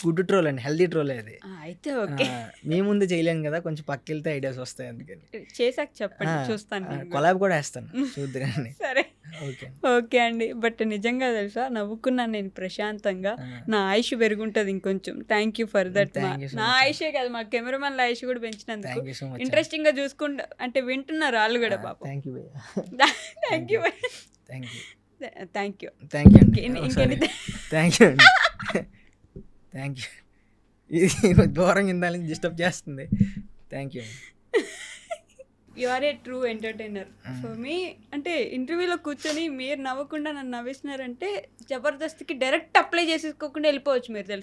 గుడ్ ట్రోల్ అండి, హెల్దీ ట్రోల్ అది. అయితే ఓకే, మీ ముందు చేయలేను కదా, కొంచెం పక్కెళ్తే ఐడియాస్ వస్తాయి, అందుకని చేసాక చెప్పండి, చూస్తాను. కొలాబ్ కూడా వేస్తాను, చూద్దాండి. సరే ఓకే అండి. బట్ నిజంగా తెలుసా, నవ్వుకున్నాను నేను ప్రశాంతంగా, నా ఆయుష్ పెరుగుంటది ఇంకొంచెం. Thank you for that. నా ఆయుషే కాదు, మా కెమెరామెన్ ఆయుష్ కూడా పెంచినందుకు. ఇంట్రెస్టింగ్ గా చూసుకుంటా అంటే వింటున్నారు వాళ్ళు కూడా. పాప థ్యాంక్ యూ ఇది దూరంగా ఇందాలి డిస్టర్బ్ చేస్తుంది. Thank you. You are a true entertainer for me. అంటే ఇంటర్వ్యూలో కూర్చొని మీరు నవ్వకుండా నన్ను నవ్విస్తున్నారంటే జబర్దస్త్కి డైరెక్ట్ అప్లై చేసేసుకోకుండా వెళ్ళిపోవచ్చు మీరు, తెలుసా?